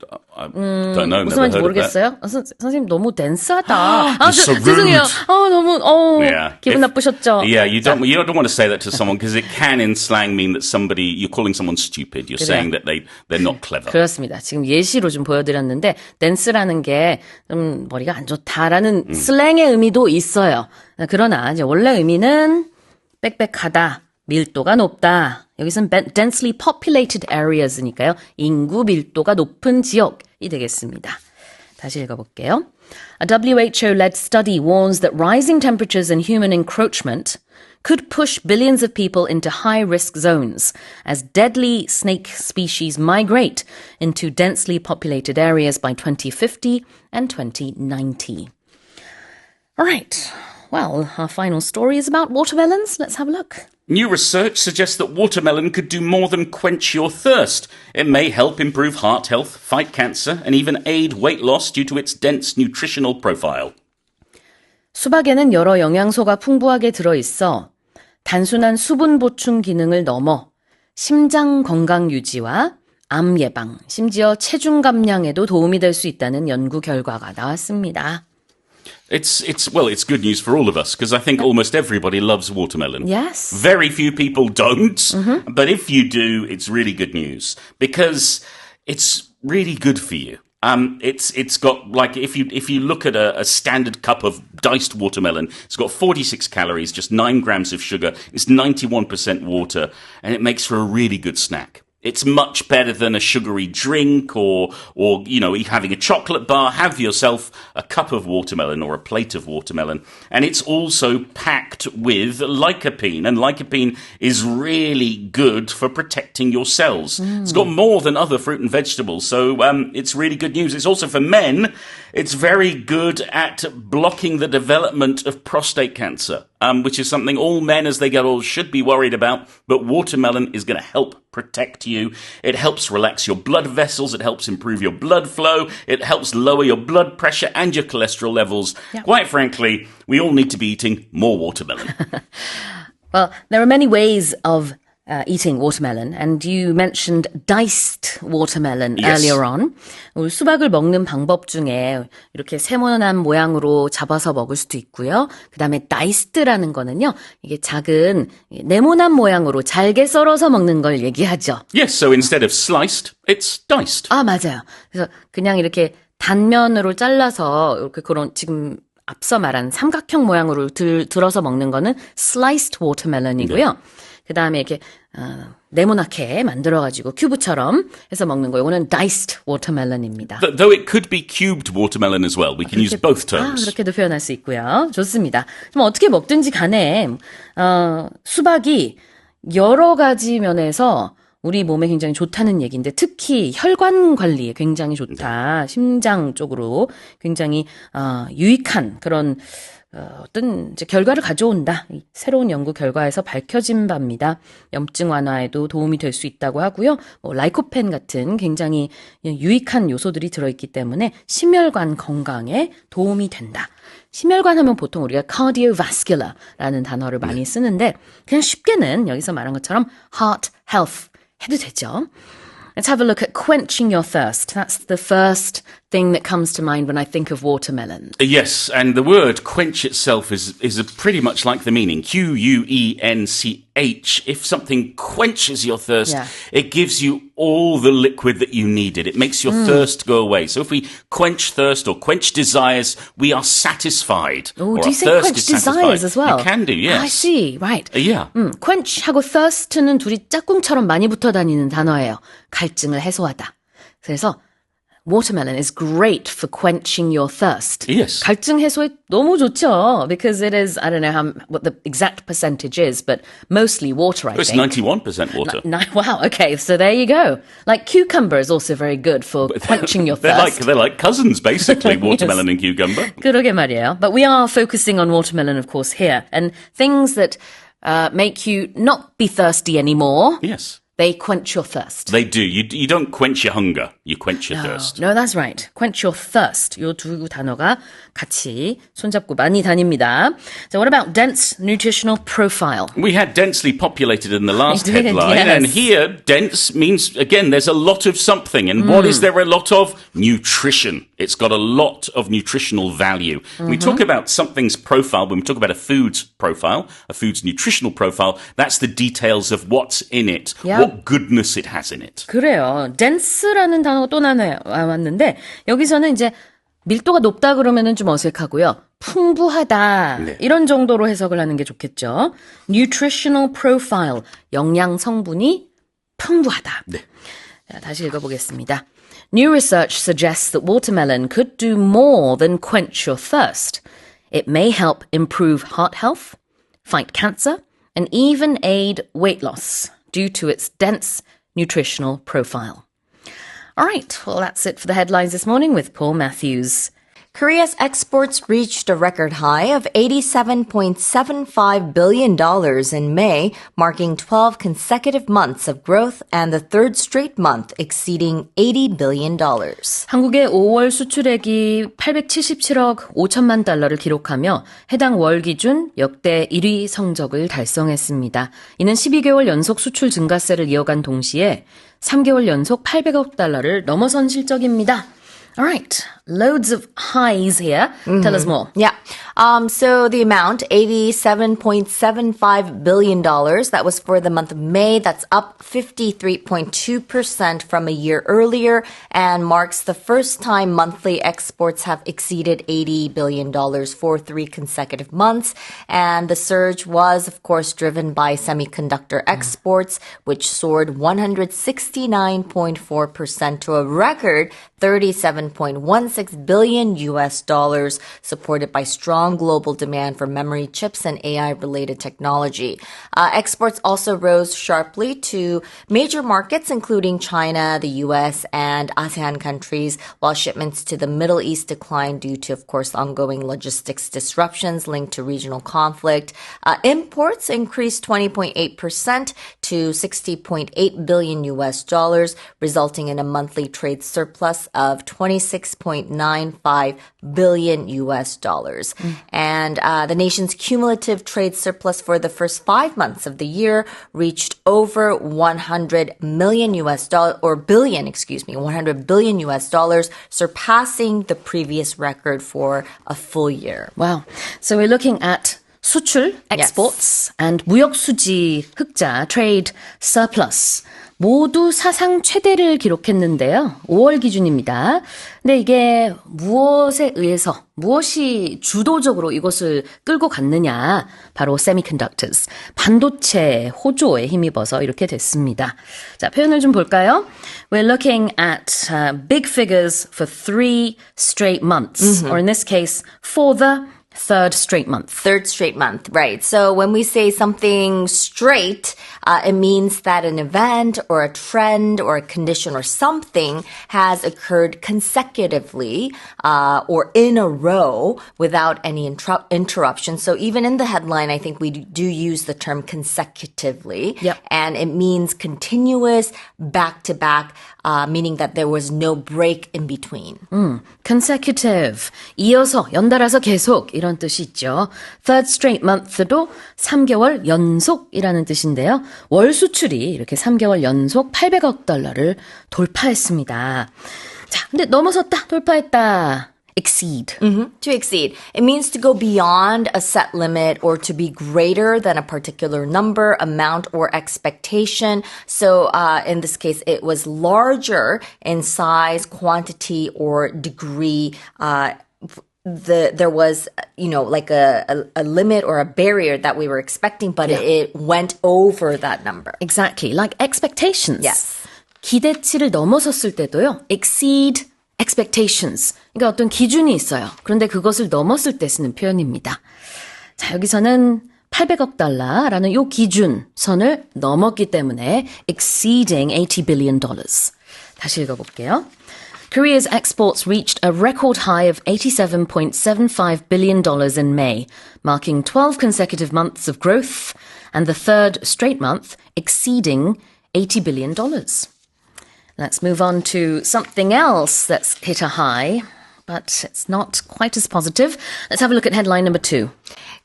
무슨 Never 말인지 heard of 모르겠어요. 선생님 너무 댄스하다. You're so 죄송해요. 너무 Yeah. 기분 If- 나쁘셨죠? Yeah, you don't want to say that to someone because it can in slang mean that you're calling someone stupid. You're saying that they're not clever. 그렇습니다. 지금 예시로 좀 보여드렸는데 댄스라는 게 좀 머리가 안 좋다라는 슬랭의 의미도 있어요. 그러나 이제 원래 의미는 빽빽하다, 밀도가 높다. 여기서는 densely populated areas니까요. 인구 밀도가 높은 지역이 되겠습니다. 다시 읽어볼게요. A WHO-led study warns that rising temperatures and human encroachment could push billions of people into high-risk zones as deadly snake species migrate into densely populated areas by 2050 and 2090. All right. Well, our final story is about watermelons. Let's have a look. New research suggests that watermelon could do more than quench your thirst. It may help improve heart health, fight cancer, and even aid weight loss due to its dense nutritional profile. 수박에는 여러 영양소가 풍부하게 들어있어 단순한 수분 보충 기능을 넘어 심장 건강 유지와 암 예방, 심지어 체중 감량에도 도움이 될 수 있다는 연구 결과가 나왔습니다. It's good news for all of us because I think almost everybody loves watermelon. Yes. Very few people don't, but if you do, it's really good news because it's really good for you. It's got like if you look at a standard cup of diced watermelon, it's got 46 calories, just 9 grams of sugar, it's 91% water, and it makes for a really good snack. It's much better than a sugary drink or having a chocolate bar. Have yourself a cup of watermelon or a plate of watermelon. And it's also packed with lycopene. And lycopene is really good for protecting your cells. It's got more than other fruit and vegetables. So it's really good news. It's also for men. It's very good at blocking the development of prostate cancer, which is something all men as they get old should be worried about. But watermelon is going to help protect you. It helps relax your blood vessels. It helps improve your blood flow. It helps lower your blood pressure and your cholesterol levels. Yeah. Quite frankly, we all need to be eating more watermelon. Well, there are many ways of eating watermelon, and you mentioned diced watermelon earlier on. 수박을 먹는 방법 중에 이렇게 세모난 모양으로 잡아서 먹을 수도 있고요. 그 다음에 diced라는 거는요, 이게 작은 네모난 모양으로 잘게 썰어서 먹는 걸 얘기하죠. Yes, so instead of sliced, it's diced. 아, 맞아요. 그래서 그냥 이렇게 단면으로 잘라서 이렇게 그런 지금 앞서 말한 삼각형 모양으로 들어서 먹는 거는 sliced watermelon이고요. 네. 그 다음에 이렇게 네모나게 만들어가지고 큐브처럼 해서 먹는 거. 이거는 diced watermelon입니다. Though it could be cubed watermelon as well. We can use both terms. 그렇게도 표현할 수 있고요. 좋습니다. 그럼 어떻게 먹든지 간에 수박이 여러 가지 면에서 우리 몸에 굉장히 좋다는 얘기인데 특히 혈관 관리에 굉장히 좋다. 심장 쪽으로 굉장히 유익한 그런 어떤 이제 결과를 가져온다. 새로운 연구 결과에서 밝혀진 바입니다. 염증 완화에도 도움이 될 수 있다고 하고요. 라이코펜 같은 굉장히 유익한 요소들이 들어있기 때문에 심혈관 건강에 도움이 된다. 심혈관 하면 보통 우리가 cardiovascular라는 단어를 많이 쓰는데 그냥 쉽게는 여기서 말한 것처럼 heart health 해도 되죠. Let's have a look at quenching your thirst. That's the first thing that comes to mind when I think of watermelon. Yes, and the word quench itself is pretty much like the meaning. Quench. If something quenches your thirst, it gives you all the liquid that you needed. It makes your thirst go away. So if we quench thirst or quench desires, we are satisfied. Oh, do you say quench desires as well? You can do, yes. I see, right. Yeah. quench하고 thirst는 둘이 짝꿍처럼 많이 붙어 다니는 단어예요. 갈증을 해소하다. 그래서 watermelon is great for quenching your thirst. Yes. 갈증 해소에 너무 좋죠. Because it is, I don't know what the exact percentage is, but mostly water, I think. It's 91% water. Wow, okay, so there you go. Like cucumber is also very good for quenching your thirst. They're like cousins, basically, watermelon and cucumber. 그러게 말이에요. But we are focusing on watermelon, of course, here. And things that make you not be thirsty anymore. Yes. They quench your thirst. They do. You don't quench your hunger. You quench your thirst. No, that's right. Quench your thirst. 요 두 단어가 같이 손잡고 많이 다닙니다. So what about dense nutritional profile? We had densely populated in the last did, headline. yes. And here, dense means, again, there's a lot of something. And what is there a lot of? Nutrition. It's got a lot of nutritional value. When we talk about something's profile, when we talk about a food's profile, a food's nutritional profile, that's the details of what's in it. Yeah. What goodness it has in it. 그래요. dense라는 단어가 또 나왔는데 여기서는 이제 밀도가 높다 그러면은 좀 어색하고요. 풍부하다. 네. 이런 정도로 해석을 하는 게 좋겠죠. nutritional profile. 영양 성분이 풍부하다. 네. 자, 다시 읽어보겠습니다. New research suggests that watermelon could do more than quench your thirst. It may help improve heart health, fight cancer, and even aid weight loss due to its dense nutritional profile. All right, well, that's it for the headlines this morning with Paul Matthews. Korea's exports reached a record high of $87.75 billion in May, marking 12 consecutive months of growth and the third straight month exceeding $80 billion. 한국의 5월 수출액이 877억 5천만 달러를 기록하며 해당 월 기준 역대 1위 성적을 달성했습니다. 이는 12개월 연속 수출 증가세를 이어간 동시에 3개월 연속 800억 달러를 넘어선 실적입니다. All right, loads of highs here. Tell us more. Yeah. So the amount, $87.75 billion, that was for the month of May. That's up 53.2% from a year earlier and marks the first time monthly exports have exceeded $80 billion for 3 consecutive months. And the surge was, of course, driven by semiconductor exports, which soared 169.4% to a record $37.16 billion US dollars, supported by strong global demand for memory chips and AI-related technology. Exports also rose sharply to major markets, including China, the US, and ASEAN countries, while shipments to the Middle East declined due to, of course, ongoing logistics disruptions linked to regional conflict. Imports increased 20.8% to $60.8 billion US dollars, resulting in a monthly trade surplus of $26.95 billion US dollars. And the nation's cumulative trade surplus for the first 5 months of the year reached over 100 million US dollar or billion, excuse me, 100 billion US dollars, surpassing the previous record for a full year. Wow. So we're looking at 수출, exports, and 무역수지 흑자, trade surplus. 모두 사상 최대를 기록했는데요. 5월 기준입니다. 근데 이게 무엇에 의해서, 무엇이 주도적으로 이것을 끌고 갔느냐. 바로 semiconductors, 반도체 호조에 힘입어서 이렇게 됐습니다. 자, 표현을 좀 볼까요? We're looking at big figures for 3 straight months, or in this case, for the third straight month. Third straight month, right. So when we say something straight, it means that an event or a trend or a condition or something has occurred consecutively or in a row without any interruption. So even in the headline, I think we do use the term consecutively. Yep. And it means continuous, back-to-back, meaning that there was no break in between. consecutive, 이어서, 연달아서 계속 이런 뜻이 있죠. Third straight month도 3개월 연속이라는 뜻인데요. 월 수출이 이렇게 3개월 연속 800억 달러를 돌파했습니다. 자, 근데 넘어섰다, 돌파했다. Exceed. To exceed. It means to go beyond a set limit or to be greater than a particular number, amount, or expectation. So in this case, it was larger in size, quantity, or degree. There was, like a limit or a barrier that we were expecting, but it went over that number. Exactly. Like expectations. Yes. 기대치를 넘어섰을 때도요. Exceed expectations. 그러니까 어떤 기준이 있어요. 그런데 그것을 넘었을 때 쓰는 표현입니다. 자, 여기서는 800억 달러라는 요 기준 선을 넘었기 때문에 exceeding $80 billion. 다시 읽어볼게요. Korea's exports reached a record high of $87.75 billion in May, marking 12 consecutive months of growth and the third straight month exceeding $80 billion. Let's move on to something else that's hit a high, but it's not quite as positive. Let's have a look at headline number 2.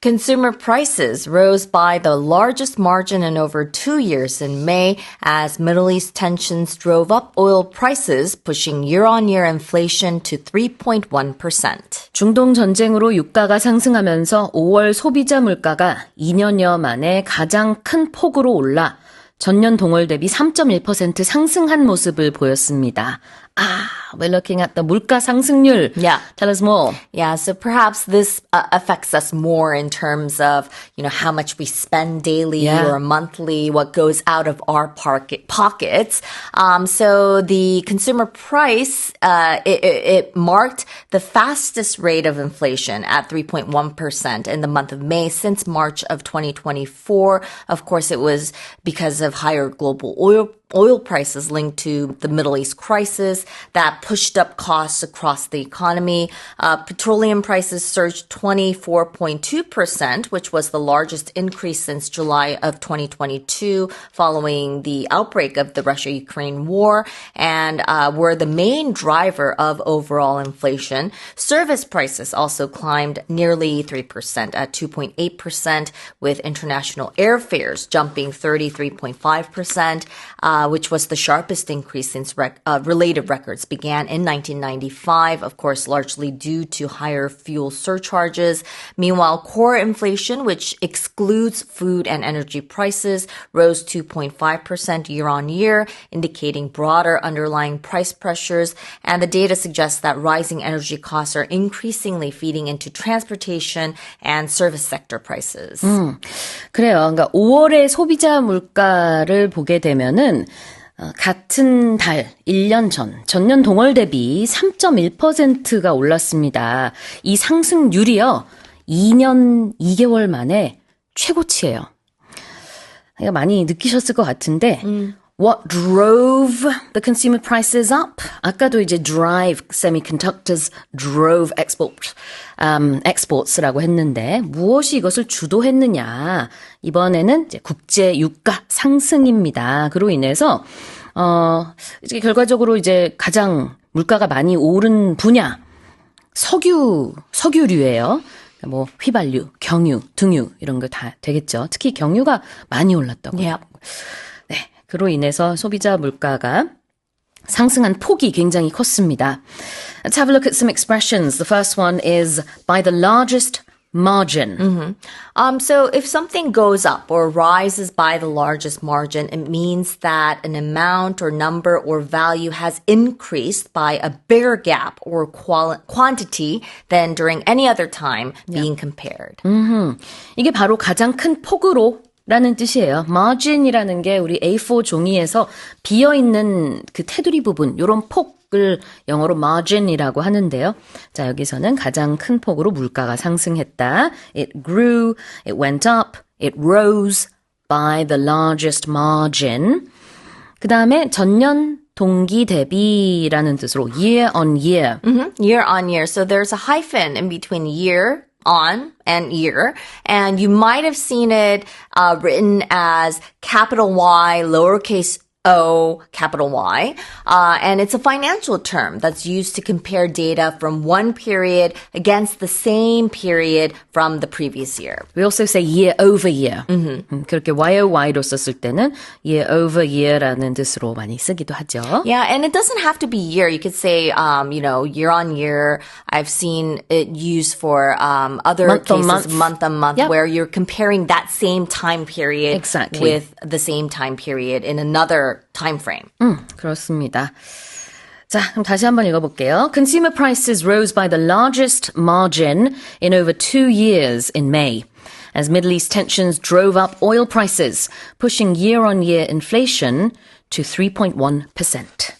Consumer prices rose by the largest margin in over 2 years in May as Middle East tensions drove up oil prices, pushing year-on-year inflation to 3.1%. 중동 전쟁으로 유가가 상승하면서 5월 소비자 물가가 2년여 만에 가장 큰 폭으로 올라 전년 동월 대비 3.1% 상승한 모습을 보였습니다. We're looking at the 물가 상승률. Yeah. Tell us more. Yeah, so perhaps this affects us more in terms of, how much we spend daily or monthly, what goes out of our pockets. So the consumer price, it marked the fastest rate of inflation at 3.1% in the month of May since March of 2024. Of course, it was because of higher global oil oil prices linked to the Middle East crisis that pushed up costs across the economy. Petroleum prices surged 24.2%, which was the largest increase since July of 2022 following the outbreak of the Russia-Ukraine war, and were the main driver of overall inflation. Service prices also climbed nearly 3% at 2.8%, with international airfares jumping 33.5%. Which was the sharpest increase since related records began in 1995, of course, largely due to higher fuel surcharges. Meanwhile, core inflation, which excludes food and energy prices, rose 2.5% year on year, indicating broader underlying price pressures. And the data suggests that rising energy costs are increasingly feeding into transportation and service sector prices. 그래요. 그러니까 5월의 소비자 물가를 보게 되면은 같은 달 1년 전년 동월 대비 3.1%가 올랐습니다. 이 상승률이요. 2년 2개월 만에 최고치예요. 그러니까 많이 느끼셨을 것 같은데 What drove the consumer prices up? 아까도 이제 drive semiconductors drove exports라고 했는데 무엇이 이것을 주도했느냐? 이번에는 이제 국제 유가 상승입니다. 그로 인해서 이제 결과적으로 이제 가장 물가가 많이 오른 분야 석유류예요. 뭐 휘발유, 경유, 등유 이런 거 다 되겠죠. 특히 경유가 많이 올랐다고요. Yep. 네, 그로 인해서 소비자 물가가 상승한 폭이 굉장히 컸습니다. Let's have a look at some expressions. The first one is by the largest margin. So if something goes up or rises by the largest margin, it means that an amount or number or value has increased by a bigger gap or quantity than during any other time being compared. 이게 바로 가장 큰 폭으로 라는 뜻이에요. margin이라는 게 우리 A4 종이에서 비어있는 그 테두리 부분, 요런 폭을 영어로 margin이라고 하는데요. 자, 여기서는 가장 큰 폭으로 물가가 상승했다. It grew, it went up, it rose by the largest margin. 그 다음에 전년 동기 대비라는 뜻으로 year on year. Year on year. So there's a hyphen in between year on and year, and you might have seen it written as capital Y, lowercase O, capital Y, and it's a financial term that's used to compare data from one period against the same period from the previous year. We also say year over year. 그렇게 YOY로 썼을 때는 year over year라는 뜻으로 많이 쓰기도 하죠. Yeah, and it doesn't have to be year. You could say, year on year. I've seen it used for other month cases, on month on month, Yep. where you're comparing that same time period Exactly. with the same time period in another time frame. 그렇습니다. 자, 그럼 다시 한번 읽어볼게요. Consumer prices rose by the largest margin in over 2 years in May, as Middle East tensions drove up oil prices, pushing year-on-year inflation to 3.1%.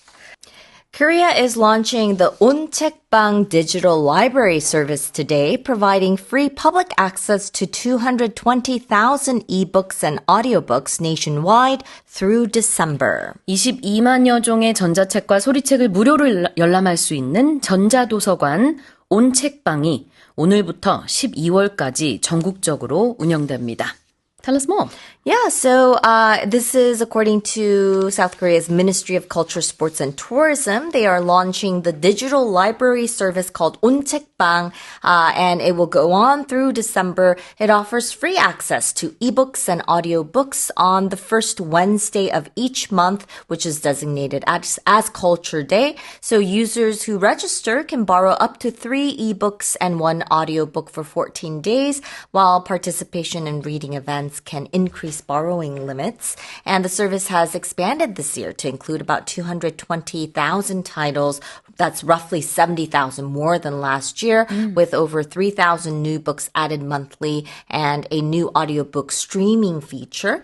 Korea is launching the 온책방 digital library service today, providing free public access to 220,000 ebooks and audiobooks nationwide through December. 22만여 종의 전자책과 소리책을 무료로 열람할 수 있는 전자도서관 온책방이 오늘부터 12월까지 전국적으로 운영됩니다. Tell us more. Yeah, so this is according to South Korea's Ministry of Culture, Sports and Tourism. They are launching the digital library service called 온책방, and it will go on through December. It offers free access to ebooks and audiobooks on the first Wednesday of each month, which is designated as Culture Day. So users who register can borrow up to 3 ebooks and 1 audiobook for 14 days, while participation in reading events can increase borrowing limits. And the service has expanded this year to include about 220,000 titles, That's roughly 70,000 more than last year, with over 3,000 new books added monthly and a new audiobook streaming feature.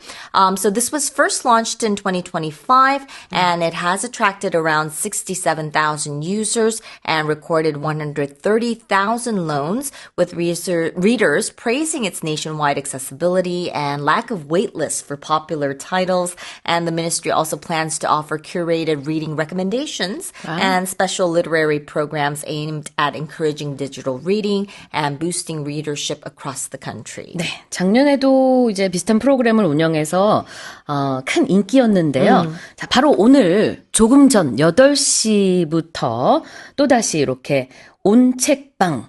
So this was first launched in 2025, and it has attracted around 67,000 users and recorded 130,000 loans, with readers praising its nationwide accessibility and lack of wait lists for popular titles. And the ministry also plans to offer curated reading recommendations and special literary programs aimed at encouraging digital reading and boosting readership across the country. 네, 작년에도 이제 비슷한 프로그램을 운영해서 큰 인기였는데요. 자, 바로 오늘 조금 전 8시부터 또다시 이렇게 온책방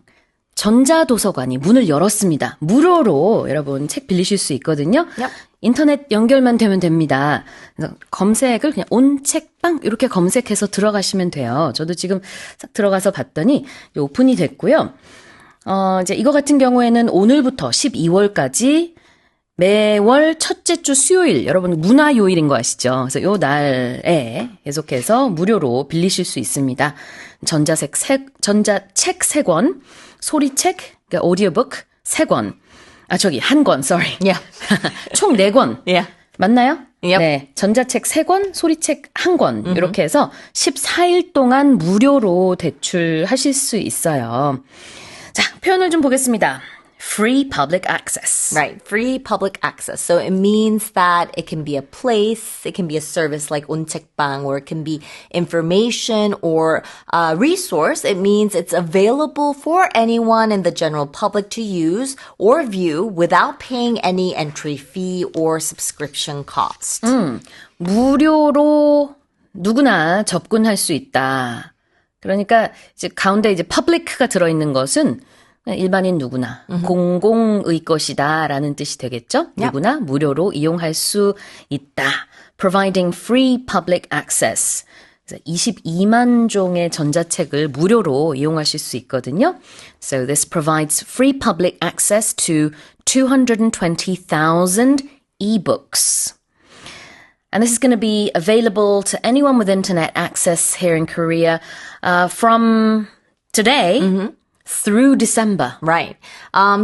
전자도서관이 문을 열었습니다. 무료로 여러분 책 빌리실 수 있거든요. Yep. 인터넷 연결만 되면 됩니다. 그래서 검색을 그냥 온책방 이렇게 검색해서 들어가시면 돼요. 저도 지금 싹 들어가서 봤더니 오픈이 됐고요. 이제 이거 같은 경우에는 오늘부터 12월까지 매월 첫째 주 수요일, 여러분 문화요일인 거 아시죠? 그래서 요 날에 계속해서 무료로 빌리실 수 있습니다. 전자책 3권, 소리책, 그러니까 오디오북 3권, 한 권, sorry. Yeah. 총 4권. Yeah. 맞나요? Yep. 네. 전자책 3권, 소리책 1권. 이렇게 해서 14일 동안 무료로 대출하실 수 있어요. 자, 표현을 좀 보겠습니다. Free public access. Right, free public access. So it means that it can be a place, it can be a service like 온책방, or it can be information or a resource. It means it's available for anyone in the general public to use or view without paying any entry fee or subscription cost. 무료로 누구나 접근할 수 있다. 그러니까 이제 가운데 이제 public가 들어있는 것은 일반인 누구나 공공의 것이다라는 뜻이 되겠죠? Yep. 누구나 무료로 이용할 수 있다. Providing free public access. 22만 종의 전자책을 무료로 이용하실 수 있거든요. So this provides free public access to 220,000 ebooks. And this is going to be available to anyone with internet access here in Korea from today through December. Right.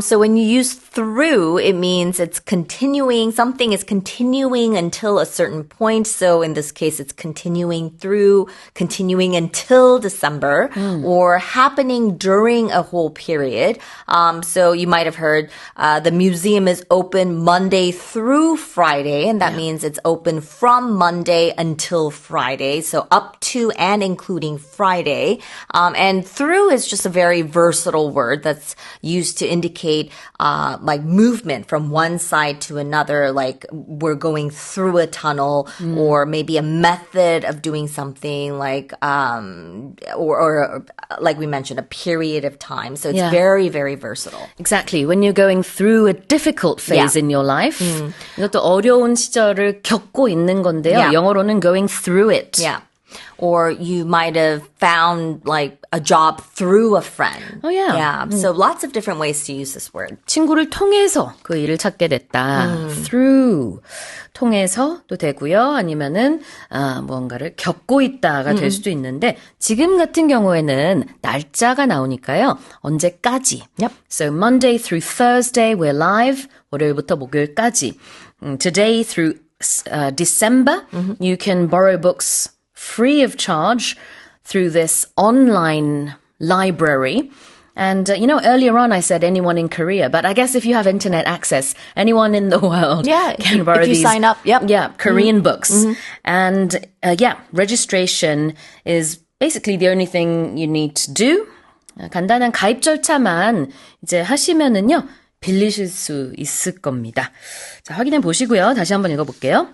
So when you use through, it means it's continuing, something is continuing until a certain point. So in this case, it's continuing until December, or happening during a whole period. So you might have heard the museum is open Monday through Friday, and that means it's open from Monday until Friday. So up to and including Friday. And through is just a very versatile word that's used to indicate like movement from one side to another, like we're going through a tunnel, or maybe a method of doing something, like or like we mentioned, a period of time. So it's very, very versatile. Exactly. When you're going through a difficult phase in your life, 이것도 어려운 시절을 겪고 있는 건데요. Yeah. 영어로는 going through it. Yeah. Or you might have found like a job through a friend. Oh, yeah. Yeah. So lots of different ways to use this word. 친구를 통해서 그 일을 찾게 됐다. through. 통해서도 되고요. 아니면은 무언가를 겪고 있다가 될 수도 있는데 지금 같은 경우에는 날짜가 나오니까요. 언제까지. Yep. So Monday through Thursday we're live. 월요일부터 목요일까지. Today through December you can borrow books free of charge through this online library. And, earlier on I said anyone in Korea, but I guess if you have internet access, anyone in the world can borrow if you these. sign up, Korean books. And, registration is basically the only thing you need to do. 간단한 가입 절차만 이제 하시면은요, 빌리실 수 있을 겁니다. 자, 확인해 보시고요. 다시 한번 읽어볼게요.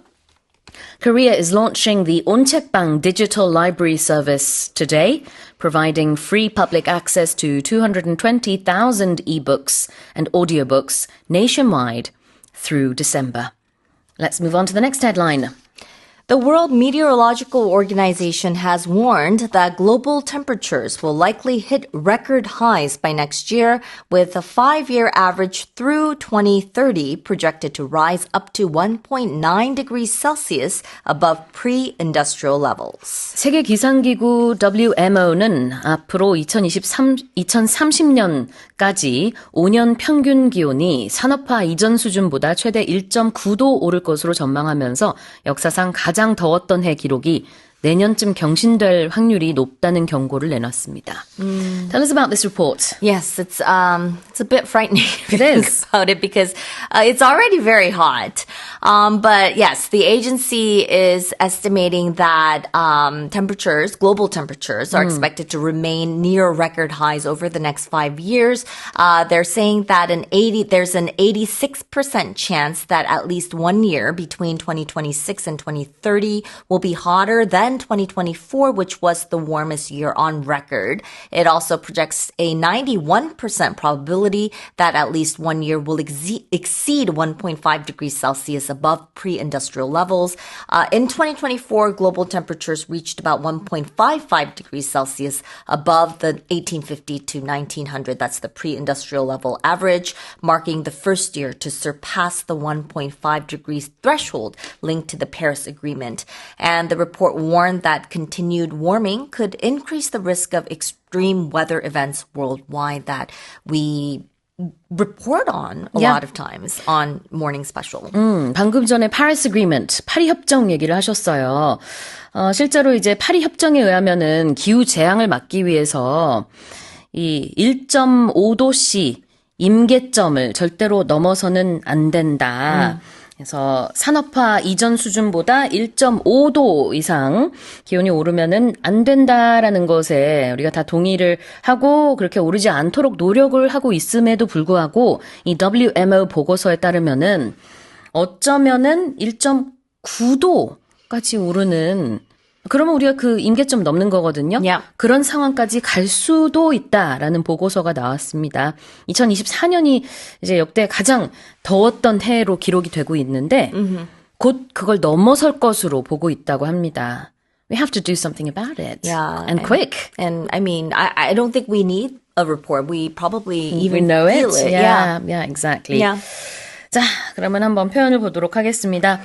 Korea is launching the 온책방 digital library service today, providing free public access to 220,000 ebooks and audiobooks nationwide through December. Let's move on to the next headline. The World Meteorological Organization has warned that global temperatures will likely hit record highs by next year, with a 5-year average through 2030 projected to rise up to 1.9 degrees Celsius above pre-industrial levels. 세계 기상기구 WMO는 앞으로 2030년까지 5년 평균 기온이 산업화 이전 수준보다 최대 1.9도 오를 것으로 전망하면서 역사상 가장 더웠던 해 기록이 내년쯤 경신될 확률이 높다는 경고를 내놨습니다. Tell us about this report. Yes, it's a bit frightening to It think is. about it because it's already very hot. But yes, the agency is estimating that global temperatures, are expected to remain near record highs over the next 5 years. They're saying that there's an 86% chance that at least 1 year between 2026 and 2030 will be hotter than 2024, which was the warmest year on record. It also projects a 91% probability that at least 1 year will exceed 1.5 degrees Celsius above pre-industrial levels. In 2024, global temperatures reached about 1.55 degrees Celsius above the 1850 to 1900. That's the pre-industrial level average, marking the first year to surpass the 1.5 degrees threshold linked to the Paris Agreement. And the report warned that continued warming could increase the risk of extreme weather events worldwide that we report on a lot of times on Morning Special. 방금 전에 Paris Agreement, 파리 협정 얘기를 하셨어요. 실제로 이제 파리 협정에 의하면은 기후 재앙을 막기 위해서 이 1.5도씨 임계점을 절대로 넘어서는 안 된다. 그래서 산업화 이전 수준보다 1.5도 이상 기온이 오르면은 안 된다라는 것에 우리가 다 동의를 하고 그렇게 오르지 않도록 노력을 하고 있음에도 불구하고 이 WMO 보고서에 따르면은 어쩌면은 1.9도까지 오르는 그러면 우리가 그 임계점 넘는 거거든요. Yeah. 그런 상황까지 갈 수도 있다라는 보고서가 나왔습니다. 2024년이 이제 역대 가장 더웠던 해로 기록이 되고 있는데 곧 그걸 넘어설 것으로 보고 있다고 합니다. We have to do something about it. Yeah, And quick. And I mean, I don't think we need a report. We probably We even know feel it. it. Yeah, exactly. Yeah. 자, 그러면 한번 표현을 보도록 하겠습니다.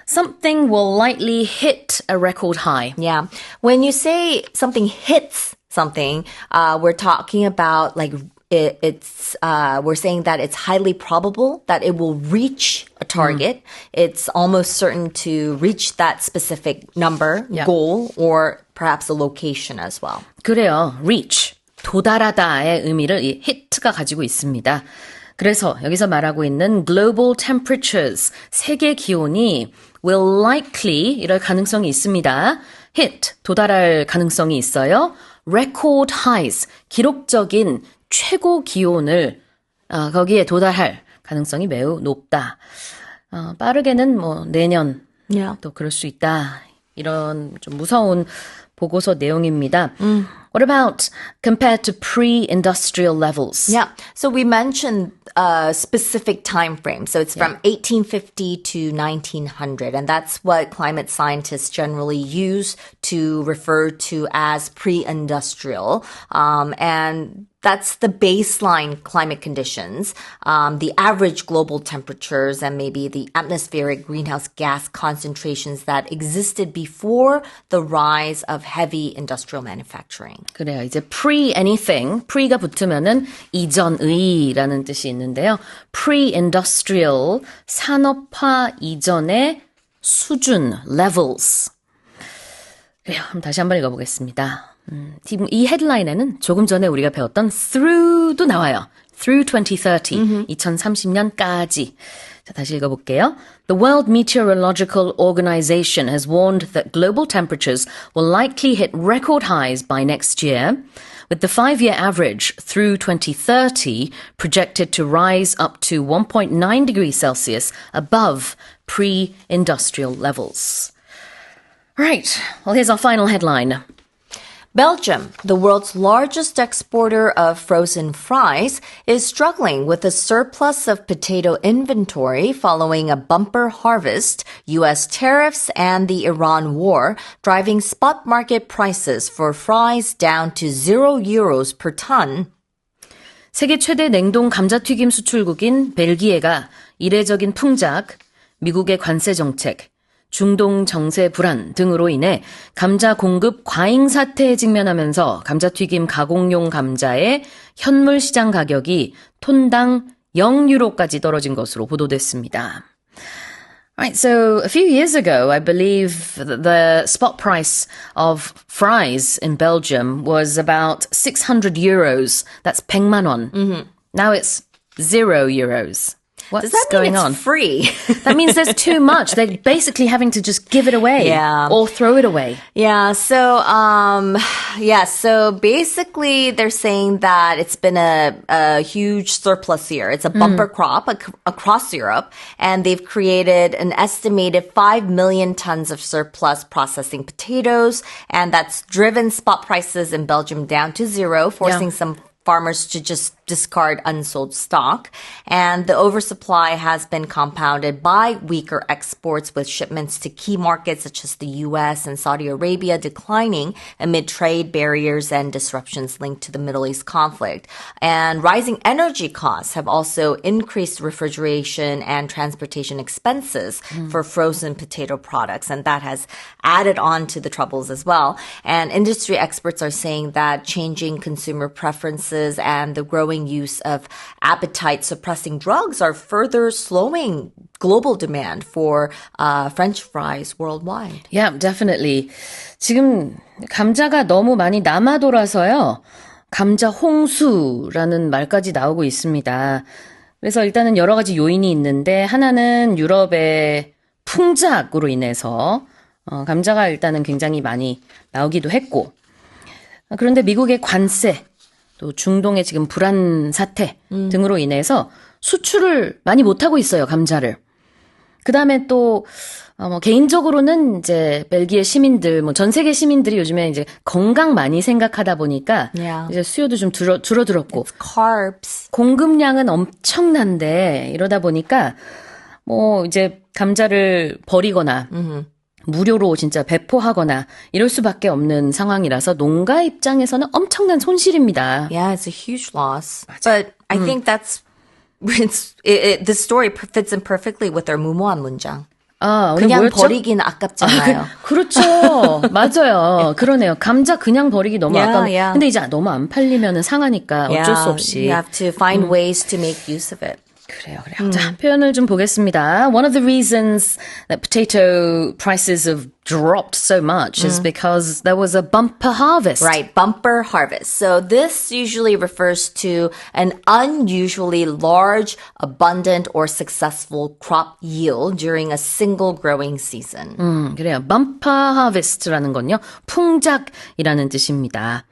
Something will likely hit a record high. Yeah. When you say something hits something, we're talking about like we're saying that it's highly probable that it will reach a target. It's almost certain to reach that specific number, Yeah. goal, or perhaps a location as well. 그래요. reach, 도달하다의 의미를 이 hit가 가지고 있습니다. 그래서 여기서 말하고 있는 global temperatures, 세계 기온이 will likely 이럴 가능성이 있습니다. hit, 도달할 가능성이 있어요. record highs, 기록적인 최고 기온을 거기에 도달할 가능성이 매우 높다. 빠르게는 뭐 내년 Yeah. 또 그럴 수 있다. 이런 좀 무서운 보고서 내용입니다. What about compared to pre-industrial levels? Yeah. So we mentioned a specific time frame. So it's from 1850 to 1900. And that's what climate scientists generally use to refer to as pre-industrial. And that's the baseline climate conditions, the average global temperatures, and maybe the atmospheric greenhouse gas concentrations that existed before the rise of heavy industrial manufacturing. 그래요. 이제 pre-anything, pre가 붙으면은 이전의라는 뜻이 있는데요. pre-industrial, 산업화 이전의 수준, levels. 그래요. 그럼 다시 한번 읽어보겠습니다. 지금 이 헤드라인에는 조금 전에 우리가 배웠던 through도 나와요. through 2030, 2030년까지. 자, 다시 읽어볼게요. The World Meteorological Organization has warned that global temperatures will likely hit record highs by next year, with the 5-year average through 2030 projected to rise up to 1.9 degrees Celsius above pre-industrial levels. Right, well, here's our final headline. Belgium, the world's largest exporter of frozen fries, is struggling with a surplus of potato inventory following a bumper harvest, U.S. tariffs, and the Iran war, driving spot market prices for fries down to €0 per ton. 세계 최대 냉동 감자튀김 수출국인 벨기에가 이례적인 풍작, 미국의 관세 정책, 중동 정세 불안 등으로 인해 감자 공급 과잉 사태에 직면하면서 감자튀김 가공용 감자의 현물 시장 가격이 톤당 0유로까지 떨어진 것으로 보도됐습니다. Right, so a few years ago, I believe the spot price of fries in Belgium was about 600 euros. That's 100만 원. Mm-hmm. Now it's €0. What's Does that going mean it's on? free? That means there's too much. They're basically having to just give it away. Yeah. Or throw it away. Yeah, so basically they're saying that it's been a huge surplus year. It's a bumper crop across Europe, and they've created an estimated 5 million tons of surplus processing potatoes, and that's driven spot prices in Belgium down to zero, forcing some farmers to just discard unsold stock. And the oversupply has been compounded by weaker exports, with shipments to key markets such as the U.S. and Saudi Arabia declining amid trade barriers and disruptions linked to the Middle East conflict. And rising energy costs have also increased refrigeration and transportation expenses for frozen potato products, and that has added on to the troubles as well. And industry experts are saying that changing consumer preferences and the growing use of appetite-suppressing drugs are further slowing global demand for French fries worldwide. Yeah, definitely. 지금 감자가 너무 많이 남아 돌아서요. 감자 홍수라는 말까지 나오고 있습니다. 그래서 일단은 여러 가지 요인이 있는데 하나는 유럽의 풍작으로 인해서 감자가 일단은 굉장히 많이 나오기도 했고, 그런데 미국의 관세, 또 중동의 지금 불안 사태 등으로 인해서 수출을 많이 못하고 있어요, 감자를. 그 다음에 또, 개인적으로는 이제 벨기에 시민들, 전 세계 시민들이 요즘에 이제 건강 많이 생각하다 보니까 이제 수요도 좀 줄어들었고. It's carbs. 공급량은 엄청난데 이러다 보니까 이제 감자를 버리거나 무료로 진짜 배포하거나 이럴 수밖에 없는 상황이라서 농가 입장에서는 엄청난 손실입니다. Yeah, it's a huge loss. But I think this story fits in perfectly with their 무모한 문장. 오늘 그냥 뭐였죠? 버리긴 아깝잖아요. 그렇죠. 맞아요. 그러네요. 감자 그냥 버리기 너무 아까워. Yeah. 근데 이제 너무 안 팔리면 상하니까 어쩔 수 없이. You have to find ways to make use of it. 그래요. 자, 표현을 좀 보겠습니다. One of the reasons that potato prices have dropped so much is because there was a bumper harvest. Right, bumper harvest. So this usually refers to an unusually large, abundant, or successful crop yield during a single growing season. 그래요. bumper harvest라는 건요. 풍작이라는 뜻입니다.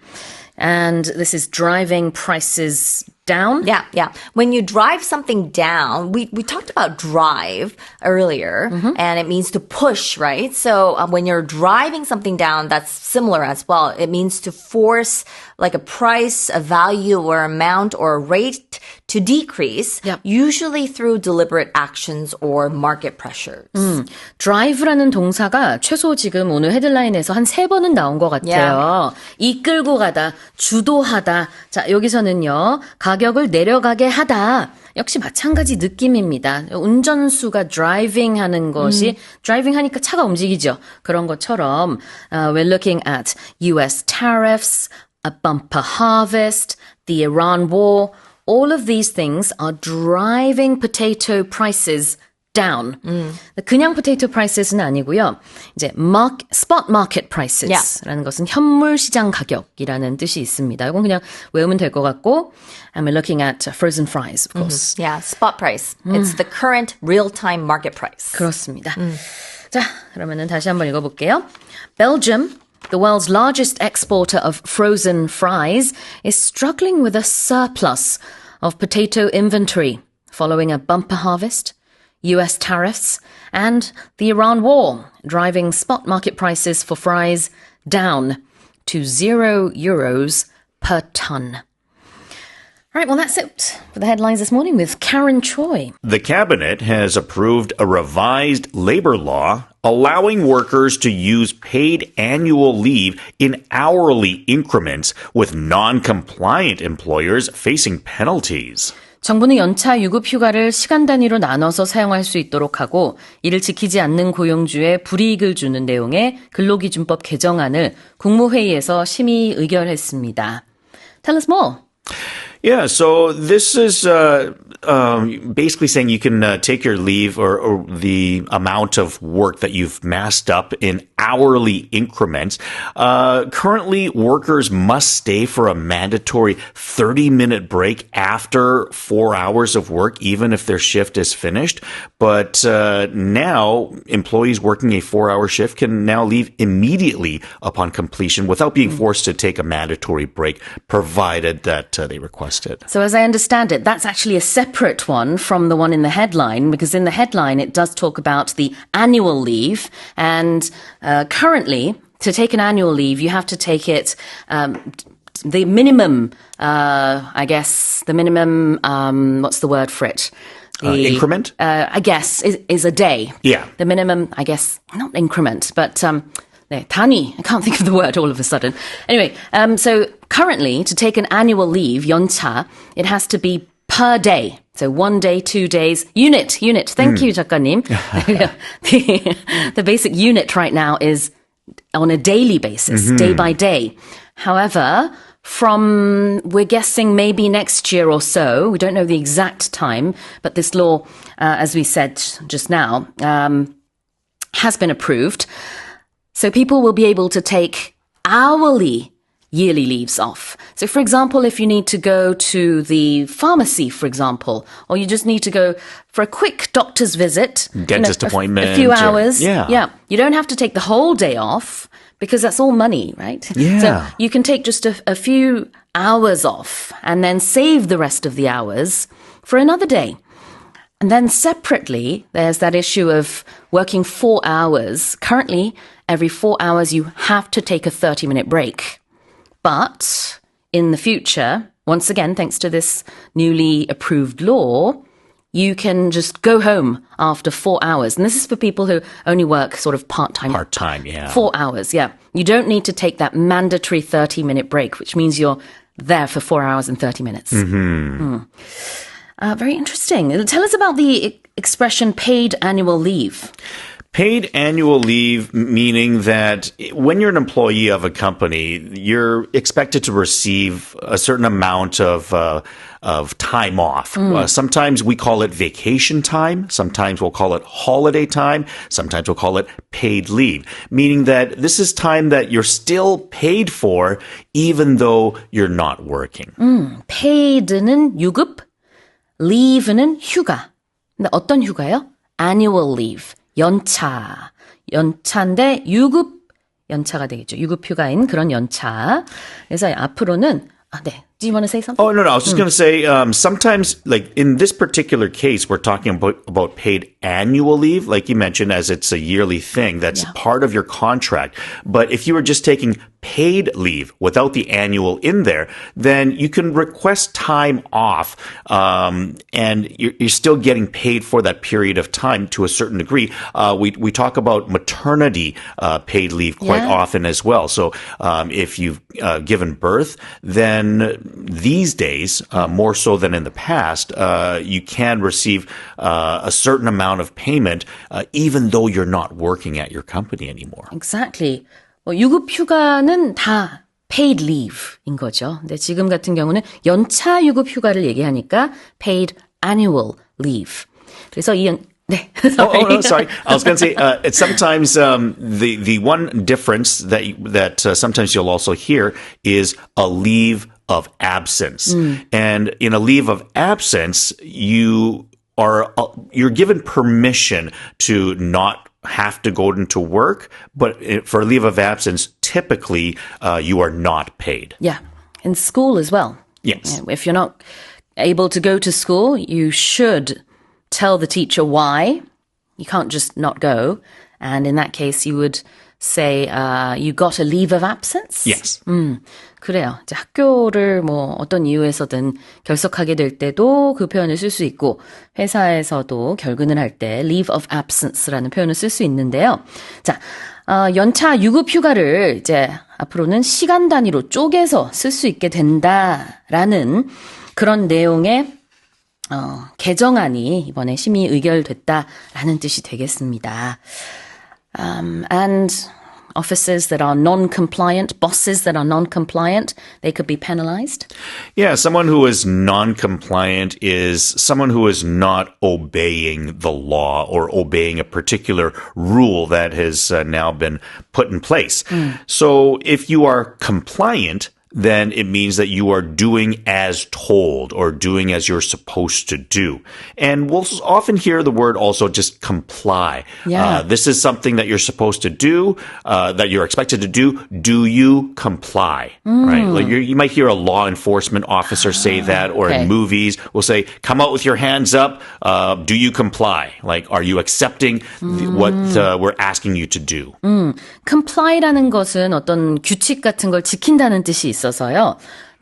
And this is driving prices down. Yeah. When you drive something down, we talked about drive earlier, and it means to push, right? So when you're driving something down, that's similar as well. It means to force like a price, a value, or amount, or a rate to decrease, usually through deliberate actions or market pressures. drive라는 동사가 최소 지금 오늘 헤드라인에서 한 3번은 나온 것 같아요. 이끌고 가다, 주도하다. 자, 여기서는요. 가격을 내려가게 하다. 역시 마찬가지 느낌입니다. 운전수가 driving 하는 것이 driving 하니까 차가 움직이죠. 그런 것처럼 we're looking at US tariffs, a bumper harvest, the Iran war. All of these things are driving potato prices down. 그냥 potato prices는 아니고요. 이제 spot market prices라는 것은 현물 시장 가격이라는 뜻이 있습니다. 이건 그냥 외우면 될 것 같고, and we're looking at frozen fries, of course. Yeah, spot price. It's the current real-time market price. 그렇습니다. 자, 그러면은 다시 한번 읽어볼게요. Belgium, the world's largest exporter of frozen fries, is struggling with a surplus of potato inventory following a bumper harvest, US tariffs, and the Iran war, driving spot market prices for fries down to €0 per ton. All right, well, that's it for the headlines this morning with Karen Choi. The cabinet has approved a revised labor law allowing workers to use paid annual leave in hourly increments with non-compliant employers facing penalties. 정부는 연차 유급 휴가를 시간 단위로 나눠서 사용할 수 있도록 하고 이를 지키지 않는 고용주에 불이익을 주는 내용의 근로기준법 개정안을 국무회의에서 심의 의결했습니다. Tell us more. Yeah, so this is basically saying you can take your leave or the amount of work that you've massed up in hourly increments. Currently, workers must stay for a mandatory 30-minute break after 4 hours of work, even if their shift is finished. But now, employees working a 4-hour shift can now leave immediately upon completion without being forced to take a mandatory break, provided that they request it. So as I understand it, that's actually a separate one from the one in the headline, because in the headline it does talk about the annual leave, and currently, to take an annual leave, you have to take it, the minimum, what's the word for it? Increment? I guess, is a day. Yeah. The minimum, I guess, not increment, but 단위. I can't think of the word all of a sudden. Anyway, so currently, to take an annual leave, 연차, it has to be per day. So 1 day, 2 days, unit. Thank you, 작가님. The basic unit right now is on a daily basis, day by day. However, we're guessing maybe next year or so, we don't know the exact time, but this law, as we said just now, has been approved. So people will be able to take hourly yearly leaves off. So for example, if you need to go to the pharmacy, for example, or you just need to go for a quick doctor's visit. Dentist appointment. A few hours. Yeah. You don't have to take the whole day off because that's all money, right? Yeah. So you can take just a few hours off and then save the rest of the hours for another day. And then separately, there's that issue of working 4 hours. Currently, every 4 hours, you have to take a 30-minute break. But in the future, once again, thanks to this newly approved law, you can just go home after 4 hours. And this is for people who only work sort of part-time. Part-time, yeah. 4 hours, yeah. You don't need to take that mandatory 30-minute break, which means you're there for 4 hours and 30 minutes. Very interesting. Tell us about the expression paid annual leave. Paid annual leave, meaning that when you're an employee of a company, you're expected to receive a certain amount of time off. Sometimes we call it vacation time. Sometimes we'll call it holiday time. Sometimes we'll call it paid leave, meaning that this is time that you're still paid for, even though you're not working. Paid는 유급, leave는 휴가. 근데 어떤 휴가요? Annual leave. 연차인데 유급 연차가 되겠죠. 유급 휴가인 그런 연차. 그래서 앞으로는 네. Do you want to say something? Oh, no. I was just going to say, sometimes, like in this particular case, we're talking about paid annual leave, like you mentioned, as it's a yearly thing. That's part of your contract. But if you were just taking paid leave without the annual in there, then you can request time off, and you're still getting paid for that period of time to a certain degree. We talk about maternity paid leave quite often as well. So if you've given birth, then these days, more so than in the past, you can receive a certain amount of payment even though you're not working at your company anymore. Exactly. 유급 휴가는 다 paid leave인 거죠. 근데 지금 같은 경우는 연차 유급 휴가를 얘기하니까 paid annual leave. 그래서 네. Sorry. I was going to say, it's sometimes the one difference that sometimes you'll also hear is a leave of absence. And in a leave of absence, you're given permission to not have to go into work, but for a leave of absence, typically you are not paid. Yeah. In school as well. Yes. If you're not able to go to school, you should tell the teacher why. You can't just not go. And in that case, you would say, you got a leave of absence? Yes. 그래요. 이제 학교를 뭐 어떤 이유에서든 결석하게 될 때도 그 표현을 쓸 수 있고 회사에서도 결근을 할 때 leave of absence라는 표현을 쓸 수 있는데요. 자, 연차 유급 휴가를 이제 앞으로는 시간 단위로 쪼개서 쓸 수 있게 된다라는 그런 내용의 개정안이 이번에 심의 의결됐다라는 뜻이 되겠습니다. And officers that are non-compliant, bosses that are non-compliant, they could be penalized. Yeah, someone who is non-compliant is someone who is not obeying the law or obeying a particular rule that has now been put in place. So if you are compliant, then it means that you are doing as told or doing as you're supposed to do. And we'll often hear the word also just comply. Yeah. This is something that you're supposed to do, that you're expected to do. Do you comply? Right? Like you might hear a law enforcement officer say that, or okay. in movies, will say, come out with your hands up. Do you comply? Like, are you accepting what we're asking you to do? comply라는 것은 어떤 규칙 같은 걸 지킨다는 뜻이 있어서요.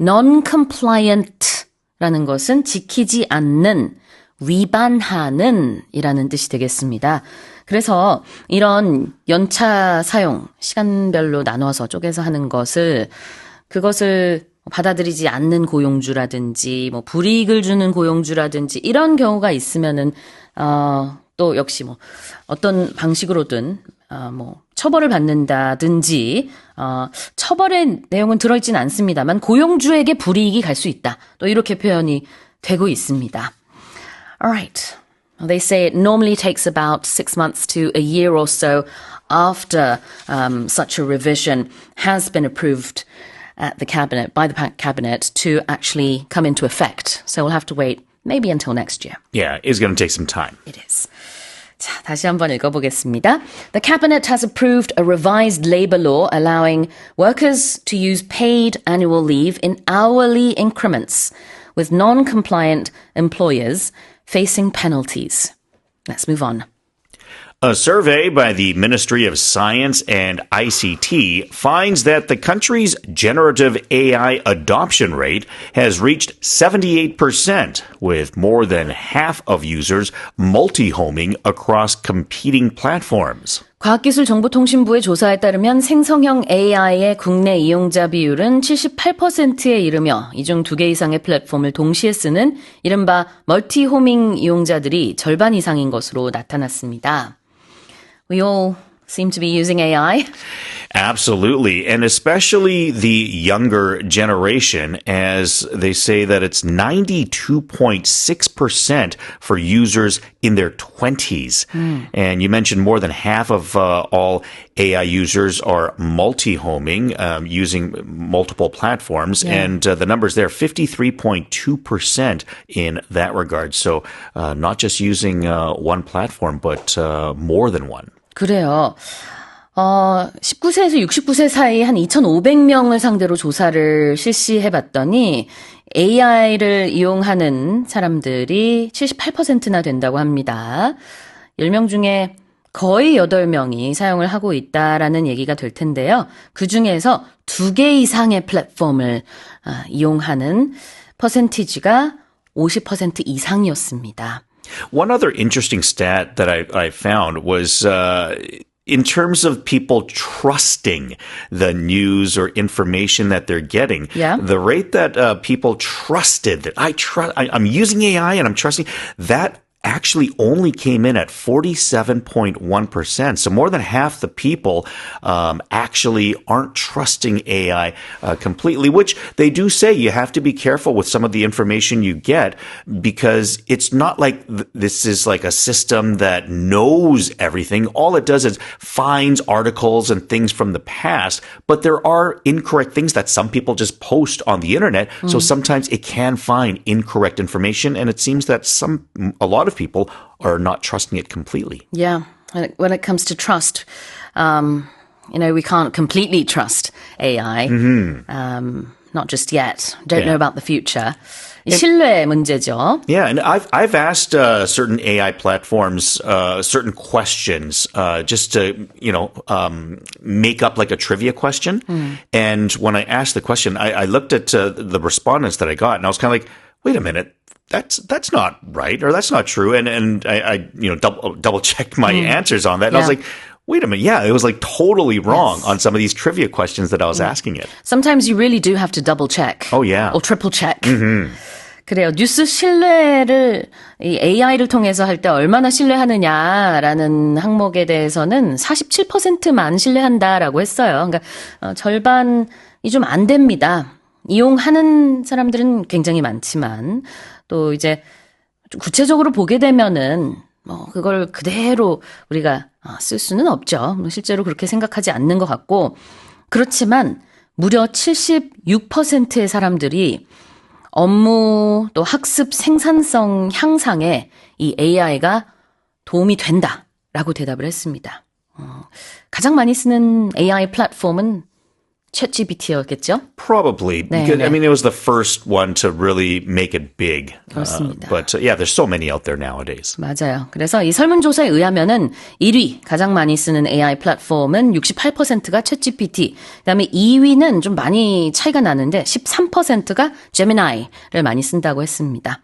non-compliant라는 것은 지키지 않는, 위반하는 이라는 뜻이 되겠습니다. 그래서 이런 연차 사용, 시간별로 나눠서 쪼개서 하는 그것을 받아들이지 않는 고용주라든지, 뭐 불이익을 주는 고용주라든지 이런 경우가 있으면은 또 역시 뭐 어떤 방식으로든 뭐 처벌을 받는다든지 처벌의 내용은 들어있진 않습니다만 고용주에게 불이익이 갈 수 있다. 또 이렇게 표현이 되고 있습니다. Alright. They say it normally takes about 6 months to a year or so after such a revision has been approved at the cabinet, by the cabinet, to actually come into effect. So we'll have to wait maybe until next year. Yeah, it's going to take some time. It is. 자, 다시 한번 읽어보겠습니다. The cabinet has approved a revised labor law allowing workers to use paid annual leave in hourly increments, with non-compliant employers facing penalties. Let's move on. A survey by the Ministry of Science and ICT finds that the country's generative AI adoption rate has reached 78%, with more than half of users multi-homing across competing platforms. 과학기술정보통신부의 조사에 따르면 생성형 AI의 국내 이용자 비율은 78%에 이르며 이 중 2개 이상의 플랫폼을 동시에 쓰는 이른바 멀티호밍 이용자들이 절반 이상인 것으로 나타났습니다. We all seem to be using AI. Absolutely. And especially the younger generation, as they say that it's 92.6% for users in their 20s. And you mentioned more than half of all AI users are multi-homing, using multiple platforms. Yeah. And the numbers there, 53.2% in that regard. So not just using one platform, but more than one. 그래요. 19세에서 69세 사이 한 2,500명을 상대로 조사를 실시해봤더니 AI를 이용하는 사람들이 78%나 된다고 합니다. 10명 중에 거의 8명이 사용을 하고 있다라는 얘기가 될 텐데요. 그중에서 2개 이상의 플랫폼을 이용하는 퍼센티지가 50% 이상이었습니다. One other interesting stat that I found was in terms of people trusting the news or information that they're getting. Yeah. The rate that people trusted that I'm using AI and I'm trusting, that actually only came in at 47.1%. So more than half the people actually aren't trusting AI completely, which they do say you have to be careful with some of the information you get, because it's not like this is like a system that knows everything. All it does is finds articles and things from the past, but there are incorrect things that some people just post on the internet. So sometimes it can find incorrect information, and it seems that a lot of people are not trusting it completely. Yeah. When it comes to trust, we can't completely trust AI. not just yet. Don't Yeah. know about the future. 신뢰 문제죠. Yeah, and I've asked certain AI platforms certain questions just to make up like a trivia question. And when I asked the question, I looked at the respondents that I got, and I was kind of like, wait a minute. That's not right, or that's not true, and I double checked my answers on that, and I was Yeah. like, wait a minute, yeah, it was like totally wrong on some of these trivia questions that I was asking it. Sometimes you really do have to double check. Oh, yeah. or triple check. 그래요. 뉴스 신뢰를 이 AI를 통해서 할 때 얼마나 신뢰하느냐라는 항목에 대해서는 47%만 신뢰한다라고 했어요. 그러니까 절반이 좀 안 됩니다. 이용하는 사람들은 굉장히 많지만 또 이제 좀 구체적으로 보게 되면은 그걸 그대로 우리가 쓸 수는 없죠. 실제로 그렇게 생각하지 않는 것 같고 그렇지만 무려 76%의 사람들이 업무 또 학습 생산성 향상에 이 AI가 도움이 된다라고 대답을 했습니다. 가장 많이 쓰는 AI 플랫폼은 ChatGPT였겠죠? Probably, 네, because 네. I mean, it was the first one to really make it big. 그렇습니다. But yeah, there's so many out there nowadays. 맞아요. 그래서 이 설문조사에 의하면은 1위 가장 많이 쓰는 AI 플랫폼은 68%가 챗GPT. 그다음에 2위는 좀 많이 차이가 나는데 13%가 Gemini를 많이 쓴다고 했습니다.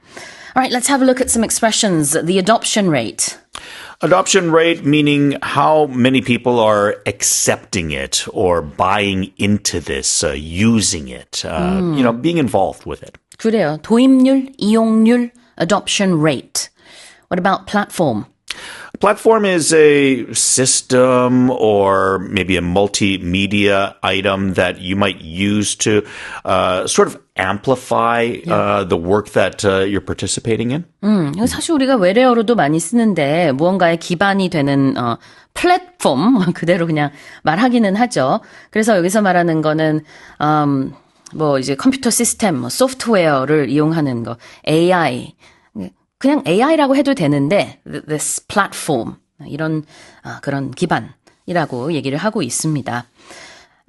Alright, let's have a look at some expressions. The adoption rate. Adoption rate meaning how many people are accepting it or buying into this, using it, being involved with it. 그래요. 도입률, 이용률, adoption rate. What about platform? Platform is a system or maybe a multimedia item that you might use to sort of amplify the work that you're participating in. 사실 우리가 외래어로도 많이 쓰는데 무언가의 기반이 되는 플랫폼 그대로 그냥 말하기는 하죠. 그래서 여기서 말하는 거는 이제 컴퓨터 시스템, 소프트웨어를 이용하는 거, AI 그냥 AI라고 해도 되는데 this platform 이런 그런 기반이라고 얘기를 하고 있습니다.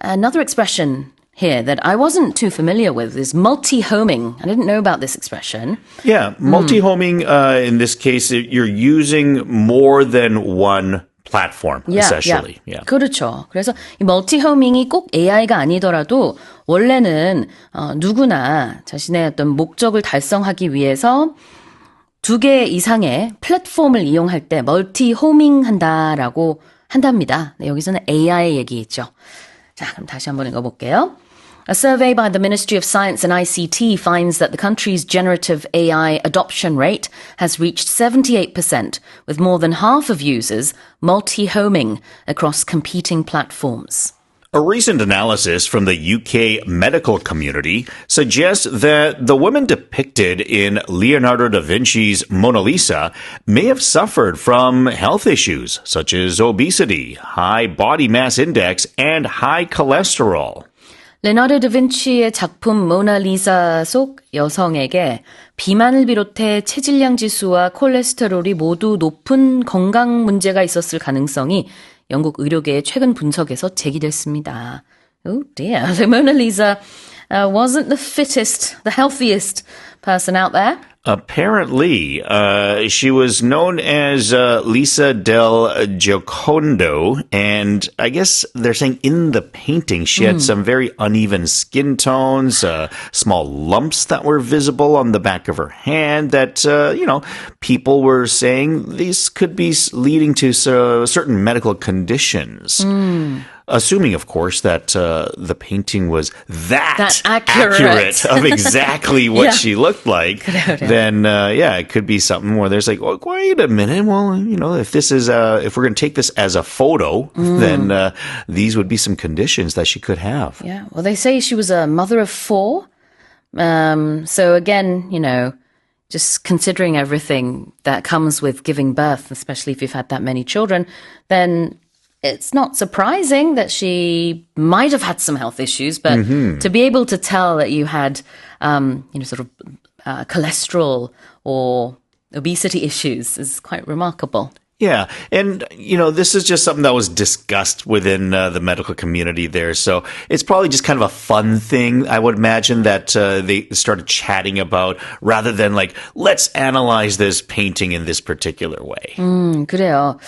Another expression here that I wasn't too familiar with is multi-homing. I didn't know about this expression. Yeah, multi-homing, in this case, you're using more than one platform, essentially. Yeah. 그렇죠. 그래서 이 멀티호밍이 꼭 AI가 아니더라도 원래는 누구나 자신의 어떤 목적을 달성하기 위해서 2개 이상의 플랫폼을 이용할 때 멀티호밍 한다라고 한답니다. 네, 여기서는 AI 얘기했죠. 자, 그럼 다시 한번 읽어볼게요. A survey by the Ministry of Science and ICT finds that the country's generative AI adoption rate has reached 78%, with more than half of users multi-homing across competing platforms. A recent analysis from the UK medical community suggests that the women depicted in Leonardo da Vinci's Mona Lisa may have suffered from health issues such as obesity, high body mass index, and high cholesterol. 레나르도 다빈치의 작품 모나리사 속 여성에게 비만을 비롯해 체질량 지수와 콜레스테롤이 모두 높은 건강 문제가 있었을 가능성이 영국 의료계의 최근 분석에서 제기됐습니다. Oh dear, the Mona Lisa wasn't the fittest, the healthiest person out there. Apparently, she was known as Lisa del Giocondo, and I guess they're saying in the painting she had some very uneven skin tones, small lumps that were visible on the back of her hand that, people were saying these could be leading to certain medical conditions. Assuming, of course, that the painting was that accurate of exactly what she looked like, then it could be something where there's like, oh, wait a minute. Well, if this is if we're going to take this as a photo, then these would be some conditions that she could have. Yeah, well, they say she was a mother of 4. So again, just considering everything that comes with giving birth, especially if you've had that many children, then it's not surprising that she might have had some health issues, but to be able to tell that you had, cholesterol or obesity issues is quite remarkable. Yeah. And, this is just something that was discussed within the medical community there. So it's probably just kind of a fun thing, I would imagine, that they started chatting about rather than like, let's analyze this painting in this particular way. 그래요.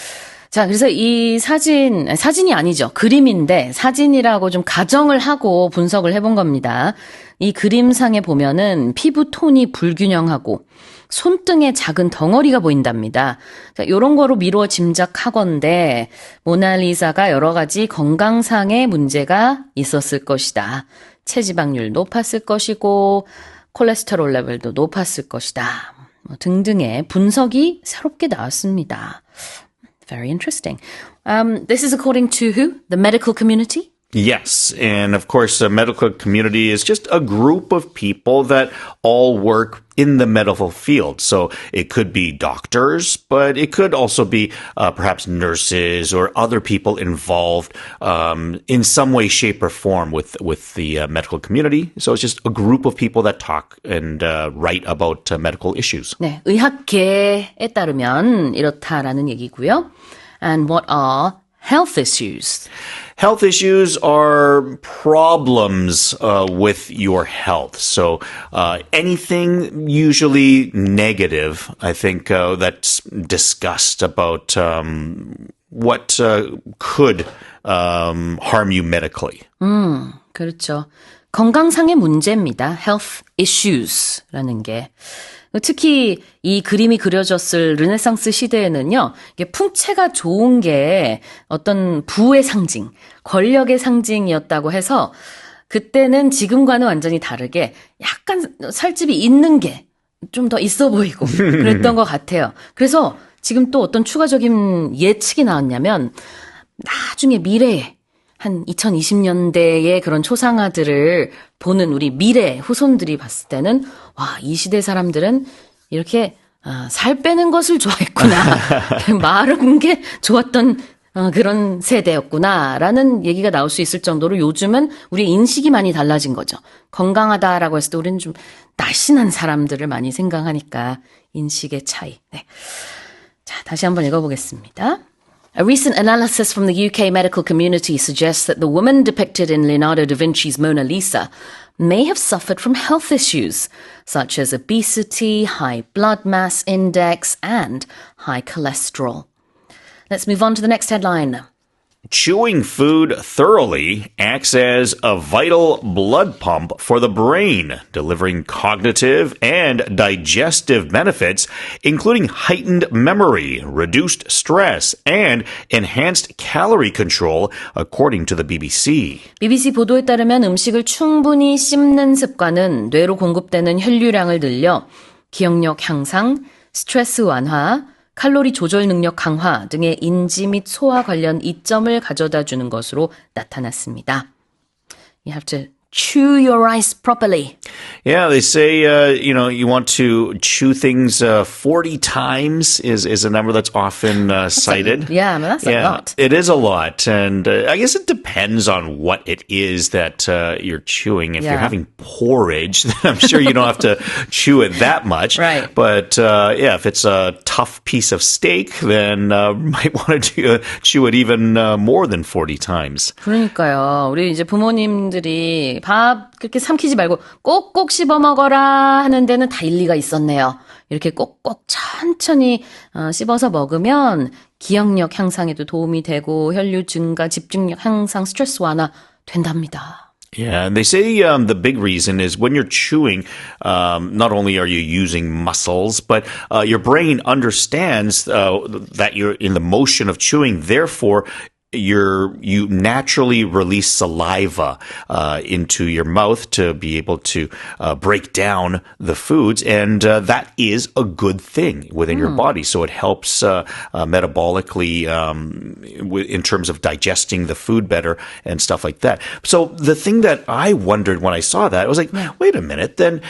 자, 그래서 이 사진이 아니죠. 그림인데 사진이라고 좀 가정을 하고 분석을 해본 겁니다. 이 그림상에 보면은 피부 톤이 불균형하고 손등에 작은 덩어리가 보인답니다. 자, 이런 거로 미루어 짐작하건대 모나리자가 여러 가지 건강상의 문제가 있었을 것이다. 체지방률 높았을 것이고 콜레스테롤 레벨도 높았을 것이다. 등등의 분석이 새롭게 나왔습니다. Very interesting. This is according to who? The medical community? Yes. And of course, the medical community is just a group of people that all work in the medical field. So it could be doctors, but it could also be perhaps nurses or other people involved in some way, shape, or form with the medical community. So it's just a group of people that talk and write about medical issues. 네, 의학계에 따르면 이렇다라는 얘기고요. And what are health issues? Health issues are problems with your health. So anything usually negative, I think, that's discussed about what could harm you medically. 그렇죠. 건강상의 문제입니다. health issues라는 게. 특히 이 그림이 그려졌을 르네상스 시대에는요, 이게 풍채가 좋은 게 어떤 부의 상징, 권력의 상징이었다고 해서 그때는 지금과는 완전히 다르게 약간 살집이 있는 게 좀 더 있어 보이고 그랬던 것 같아요. 그래서 지금 또 어떤 추가적인 예측이 나왔냐면 나중에 미래에 한 2020년대의 그런 초상화들을 보는 우리 미래 후손들이 봤을 때는 와, 이 시대 사람들은 이렇게 살 빼는 것을 좋아했구나. 마른 게 좋았던 그런 세대였구나라는 얘기가 나올 수 있을 정도로 요즘은 우리 인식이 많이 달라진 거죠. 건강하다라고 했을 때 우리는 좀 날씬한 사람들을 많이 생각하니까 인식의 차이. 네. 자, 다시 한번 읽어보겠습니다. A recent analysis from the UK medical community suggests that the woman depicted in Leonardo da Vinci's Mona Lisa may have suffered from health issues, such as obesity, high blood mass index, and high cholesterol. Let's move on to the next headline. Chewing food thoroughly acts as a vital blood pump for the brain, delivering cognitive and digestive benefits, including heightened memory, reduced stress, and enhanced calorie control, according to the BBC. BBC 보도에 따르면 음식을 충분히 씹는 습관은 뇌로 공급되는 혈류량을 늘려 기억력 향상, 스트레스 완화, 칼로리 조절 능력 강화 등의 인지 및 소화 관련 이점을 가져다 주는 것으로 나타났습니다. You have to chew your rice properly. Yeah, they say, you want to chew things 40 times is a number that's often cited. That's a lot. It is a lot. And I guess it depends on what it is that you're chewing. If you're having porridge, then I'm sure you don't have to chew it that much. Right. But if it's a tough piece of steak, then you might want to chew it even more than 40 times. 그러니까요. 우리 이제 부모님들이 밥 그렇게 삼키지 말고 꼭꼭 씹어 먹어라 하는 데는 다 일리가 있었네요. 이렇게 꼭꼭 천천히 씹어서 먹으면 기억력 향상에도 도움이 되고 혈류 증가, 집중력 향상, 스트레스 완화 된답니다. Yeah, and they say the big reason is when you're chewing, not only are you using muscles, but your brain understands that you're in the motion of chewing. Therefore, you naturally release saliva into your mouth to be able to break down the foods, and that is a good thing within your body. So it helps metabolically in terms of digesting the food better and stuff like that. So the thing that I wondered when I saw that, I was like, wait a minute, then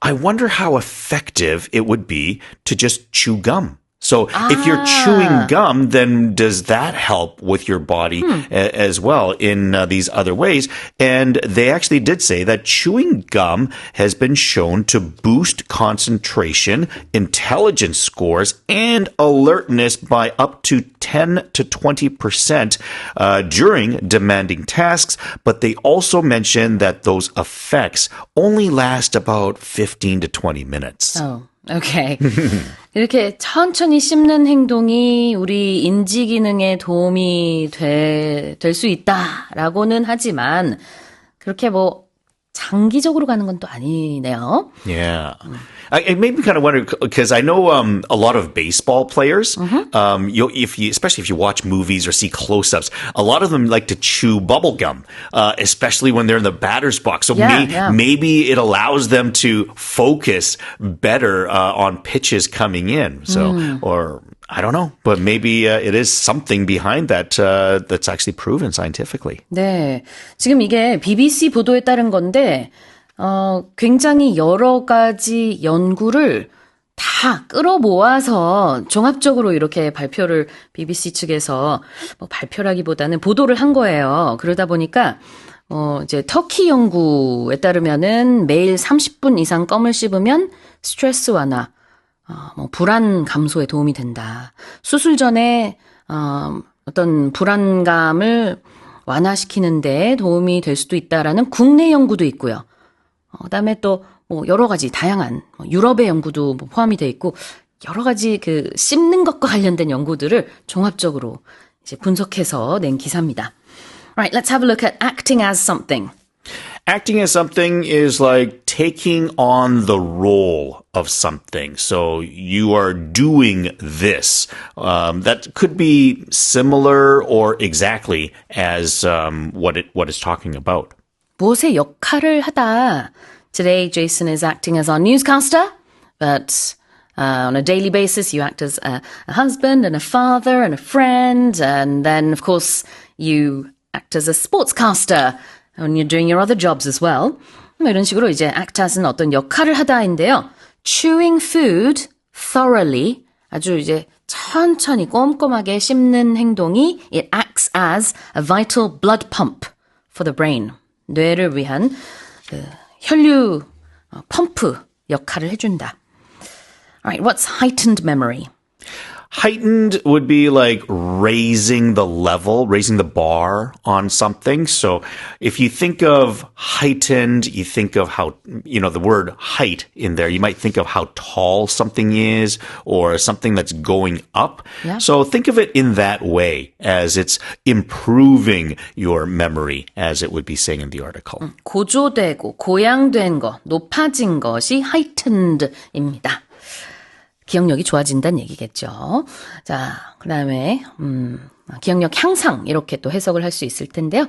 I wonder how effective it would be to just chew gum. So if you're chewing gum, then does that help with your body as well in these other ways? And they actually did say that chewing gum has been shown to boost concentration, intelligence scores, and alertness by up to 10 to 20% during demanding tasks. But they also mentioned that those effects only last about 15 to 20 minutes. Oh, okay. 이렇게 천천히 씹는 행동이 우리 인지 기능에 도움이 될 수 있다라고는 하지만 그렇게 뭐 장기적으로 가는 건 또 아니네요. Yeah. It made me kind of wonder because I know a lot of baseball players. Especially if you watch movies or see close-ups, a lot of them like to chew bubble gum, especially when they're in the batter's box. So maybe it allows them to focus better on pitches coming in. So, or I don't know, but maybe it is something behind that that's actually proven scientifically. 네, 지금 이게 BBC 보도에 따른 건데 굉장히 여러 가지 연구를 다 끌어모아서 종합적으로 이렇게 발표를 BBC 측에서 뭐 발표라기보다는 보도를 한 거예요. 그러다 보니까 이제 터키 연구에 따르면은 매일 30분 이상 껌을 씹으면 스트레스 완화, 뭐 불안 감소에 도움이 된다. 수술 전에 어떤 불안감을 완화시키는데 도움이 될 수도 있다라는 국내 연구도 있고요. 그다음에 또 뭐 여러 가지 다양한 유럽의 연구도 뭐 포함이 돼 있고 여러 가지 그 씹는 것과 관련된 연구들을 종합적으로 이제 분석해서 낸 기사입니다. Right, let's have a look at acting as something. Acting as something is like taking on the role of something. So you are doing this. That could be similar or exactly as what it's talking about. 무엇의 역할을 하다. Today, Jason is acting as our newscaster, but on a daily basis, you act as a husband and a father and a friend, and then, of course, you act as a sportscaster when you're doing your other jobs as well. 이런 식으로 이제 act as는 어떤 역할을 하다인데요. Chewing food thoroughly, 아주 이제 천천히 꼼꼼하게 씹는 행동이 it acts as a vital blood pump for the brain. 뇌를 위한 그 혈류 펌프 역할을 해준다. Alright, what's heightened memory? Heightened would be like raising the level, raising the bar on something. So if you think of heightened, you think of how, the word height in there, you might think of how tall something is or something that's going up. Yeah. So think of it in that way as it's improving your memory, as it would be saying in the article. 고조되고 고양된 것, 높아진 것이 heightened입니다. 기억력이 좋아진다는 얘기겠죠. 자, 그 다음에 기억력 향상 이렇게 또 해석을 할 수 있을 텐데요.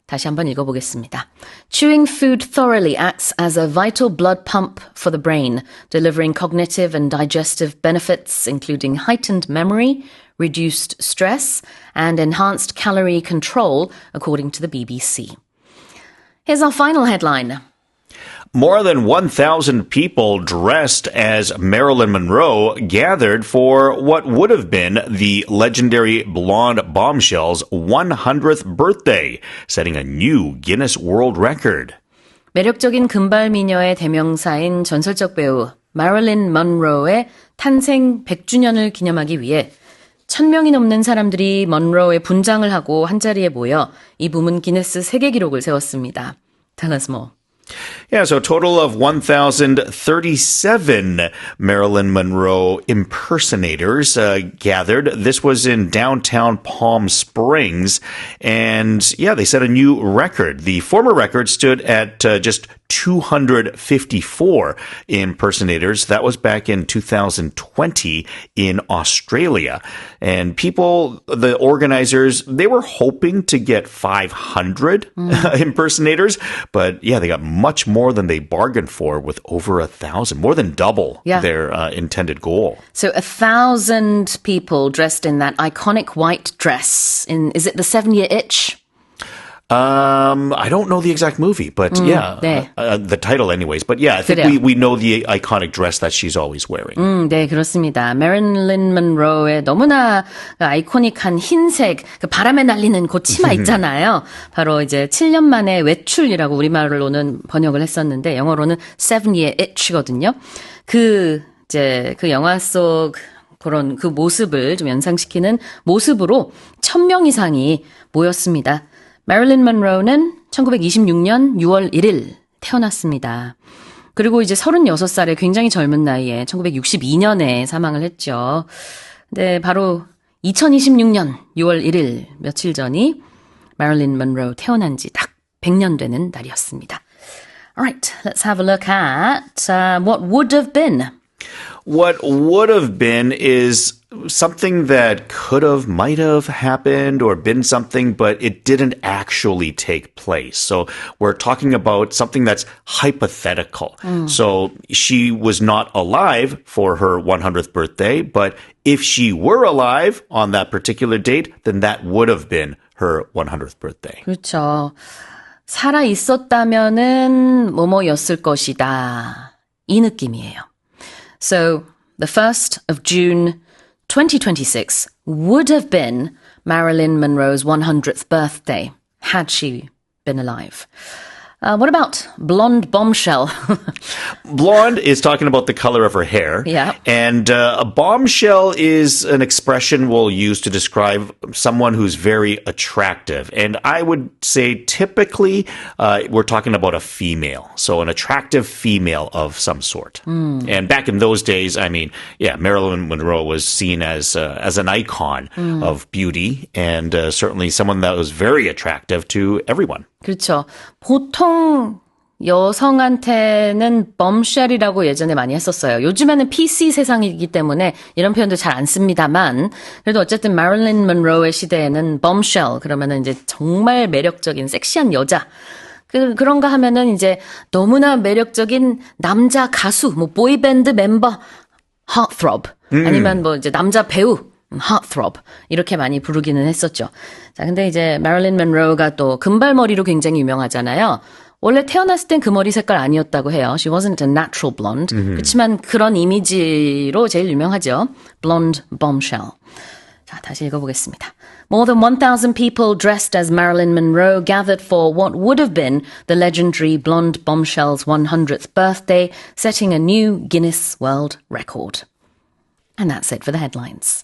다시 한번 읽어보겠습니다. Chewing food thoroughly acts as a vital blood pump for the brain, delivering cognitive and digestive benefits, including heightened memory, reduced stress, and enhanced calorie control, according to the BBC. Here's our final headline. More than 1,000 people dressed as Marilyn Monroe gathered for what would have been the legendary blonde bombshell's 100th birthday, setting a new Guinness World Record. 매력적인 금발 미녀의 대명사인 전설적 배우 마릴린 먼로의 탄생 100주년을 기념하기 위해 1,000명이 넘는 사람들이 먼로의 분장을 하고 한자리에 모여 이 부문 기네스 세계 기록을 세웠습니다. Tell us more. Yeah, so a total of 1,037 Marilyn Monroe impersonators gathered. This was in downtown Palm Springs. And yeah, they set a new record. The former record stood at just 254 impersonators. That was back in 2020 in Australia. And the organizers, they were hoping to get 500 impersonators. But yeah, they got much more than they bargained for with over 1,000, more than double their intended goal. So 1,000 people dressed in that iconic white dress. Is it the 7-year itch? I don't know the exact movie, but yeah, 네. the title anyways. But yeah, I think 그래요. we know the iconic dress that she's always wearing. 네, 그렇습니다. 메릴린 먼로의 너무나 아이코닉한 흰색, 그 바람에 날리는 그 치마 있잖아요. 바로 이제 7년 만에 외출이라고 우리말로는 번역을 했었는데, 영어로는 7-year itch거든요. 그 영화 속 그런 그 모습을 좀 연상시키는 모습으로 1,000명 이상이 모였습니다. 메릴린 먼로는 1926년 6월 1일 태어났습니다. 그리고 이제 36살의 굉장히 젊은 나이에 1962년에 사망을 했죠. 근데 바로 2026년 6월 1일 며칠 전이 메릴린 먼로 태어난 지 딱 100년 되는 날이었습니다. Alright, let's have a look at what would have been. What would have been is something that could have, might have happened or been something, but it didn't actually take place. So we're talking about something that's hypothetical. So she was not alive for her 100th birthday, but if she were alive on that particular date, then that would have been her 100th birthday. 그렇죠. 살아 있었다면은 뭐뭐였을 것이다. 이 느낌이에요. So the 1st of June 2026 would have been Marilyn Monroe's 100th birthday had she been alive. What about blonde bombshell? Blonde is talking about the color of her hair. Yeah. And a bombshell is an expression we'll use to describe someone who's very attractive. And I would say typically we're talking about a female. So an attractive female of some sort. And back in those days, I mean, yeah, Marilyn Monroe was seen as an icon of beauty and certainly someone that was very attractive to everyone. 그렇죠. 보통 여성한테는 bombshell이라고 예전에 많이 했었어요. 요즘에는 PC 세상이기 때문에 이런 표현도 잘 안 씁니다만 그래도 어쨌든 마릴린 먼로의 시대에는 bombshell 그러면은 이제 정말 매력적인 섹시한 여자 그런가 하면은 이제 너무나 매력적인 남자 가수 뭐 보이밴드 멤버 heartthrob 아니면 뭐 이제 남자 배우 heartthrob 이렇게 많이 부르기는 했었죠. 자, 근데 이제 마릴린 먼로가 또 금발머리로 굉장히 유명하잖아요. 원래 태어났을 땐 그 머리 색깔 아니었다고 해요. She wasn't a natural blonde. 그렇지만 그런 이미지로 제일 유명하죠. Blonde bombshell. 자, 다시 읽어보겠습니다. More than 1,000 people dressed as Marilyn Monroe gathered for what would have been the legendary blonde bombshell's 100th birthday, setting a new Guinness World Record. And that's it for the headlines.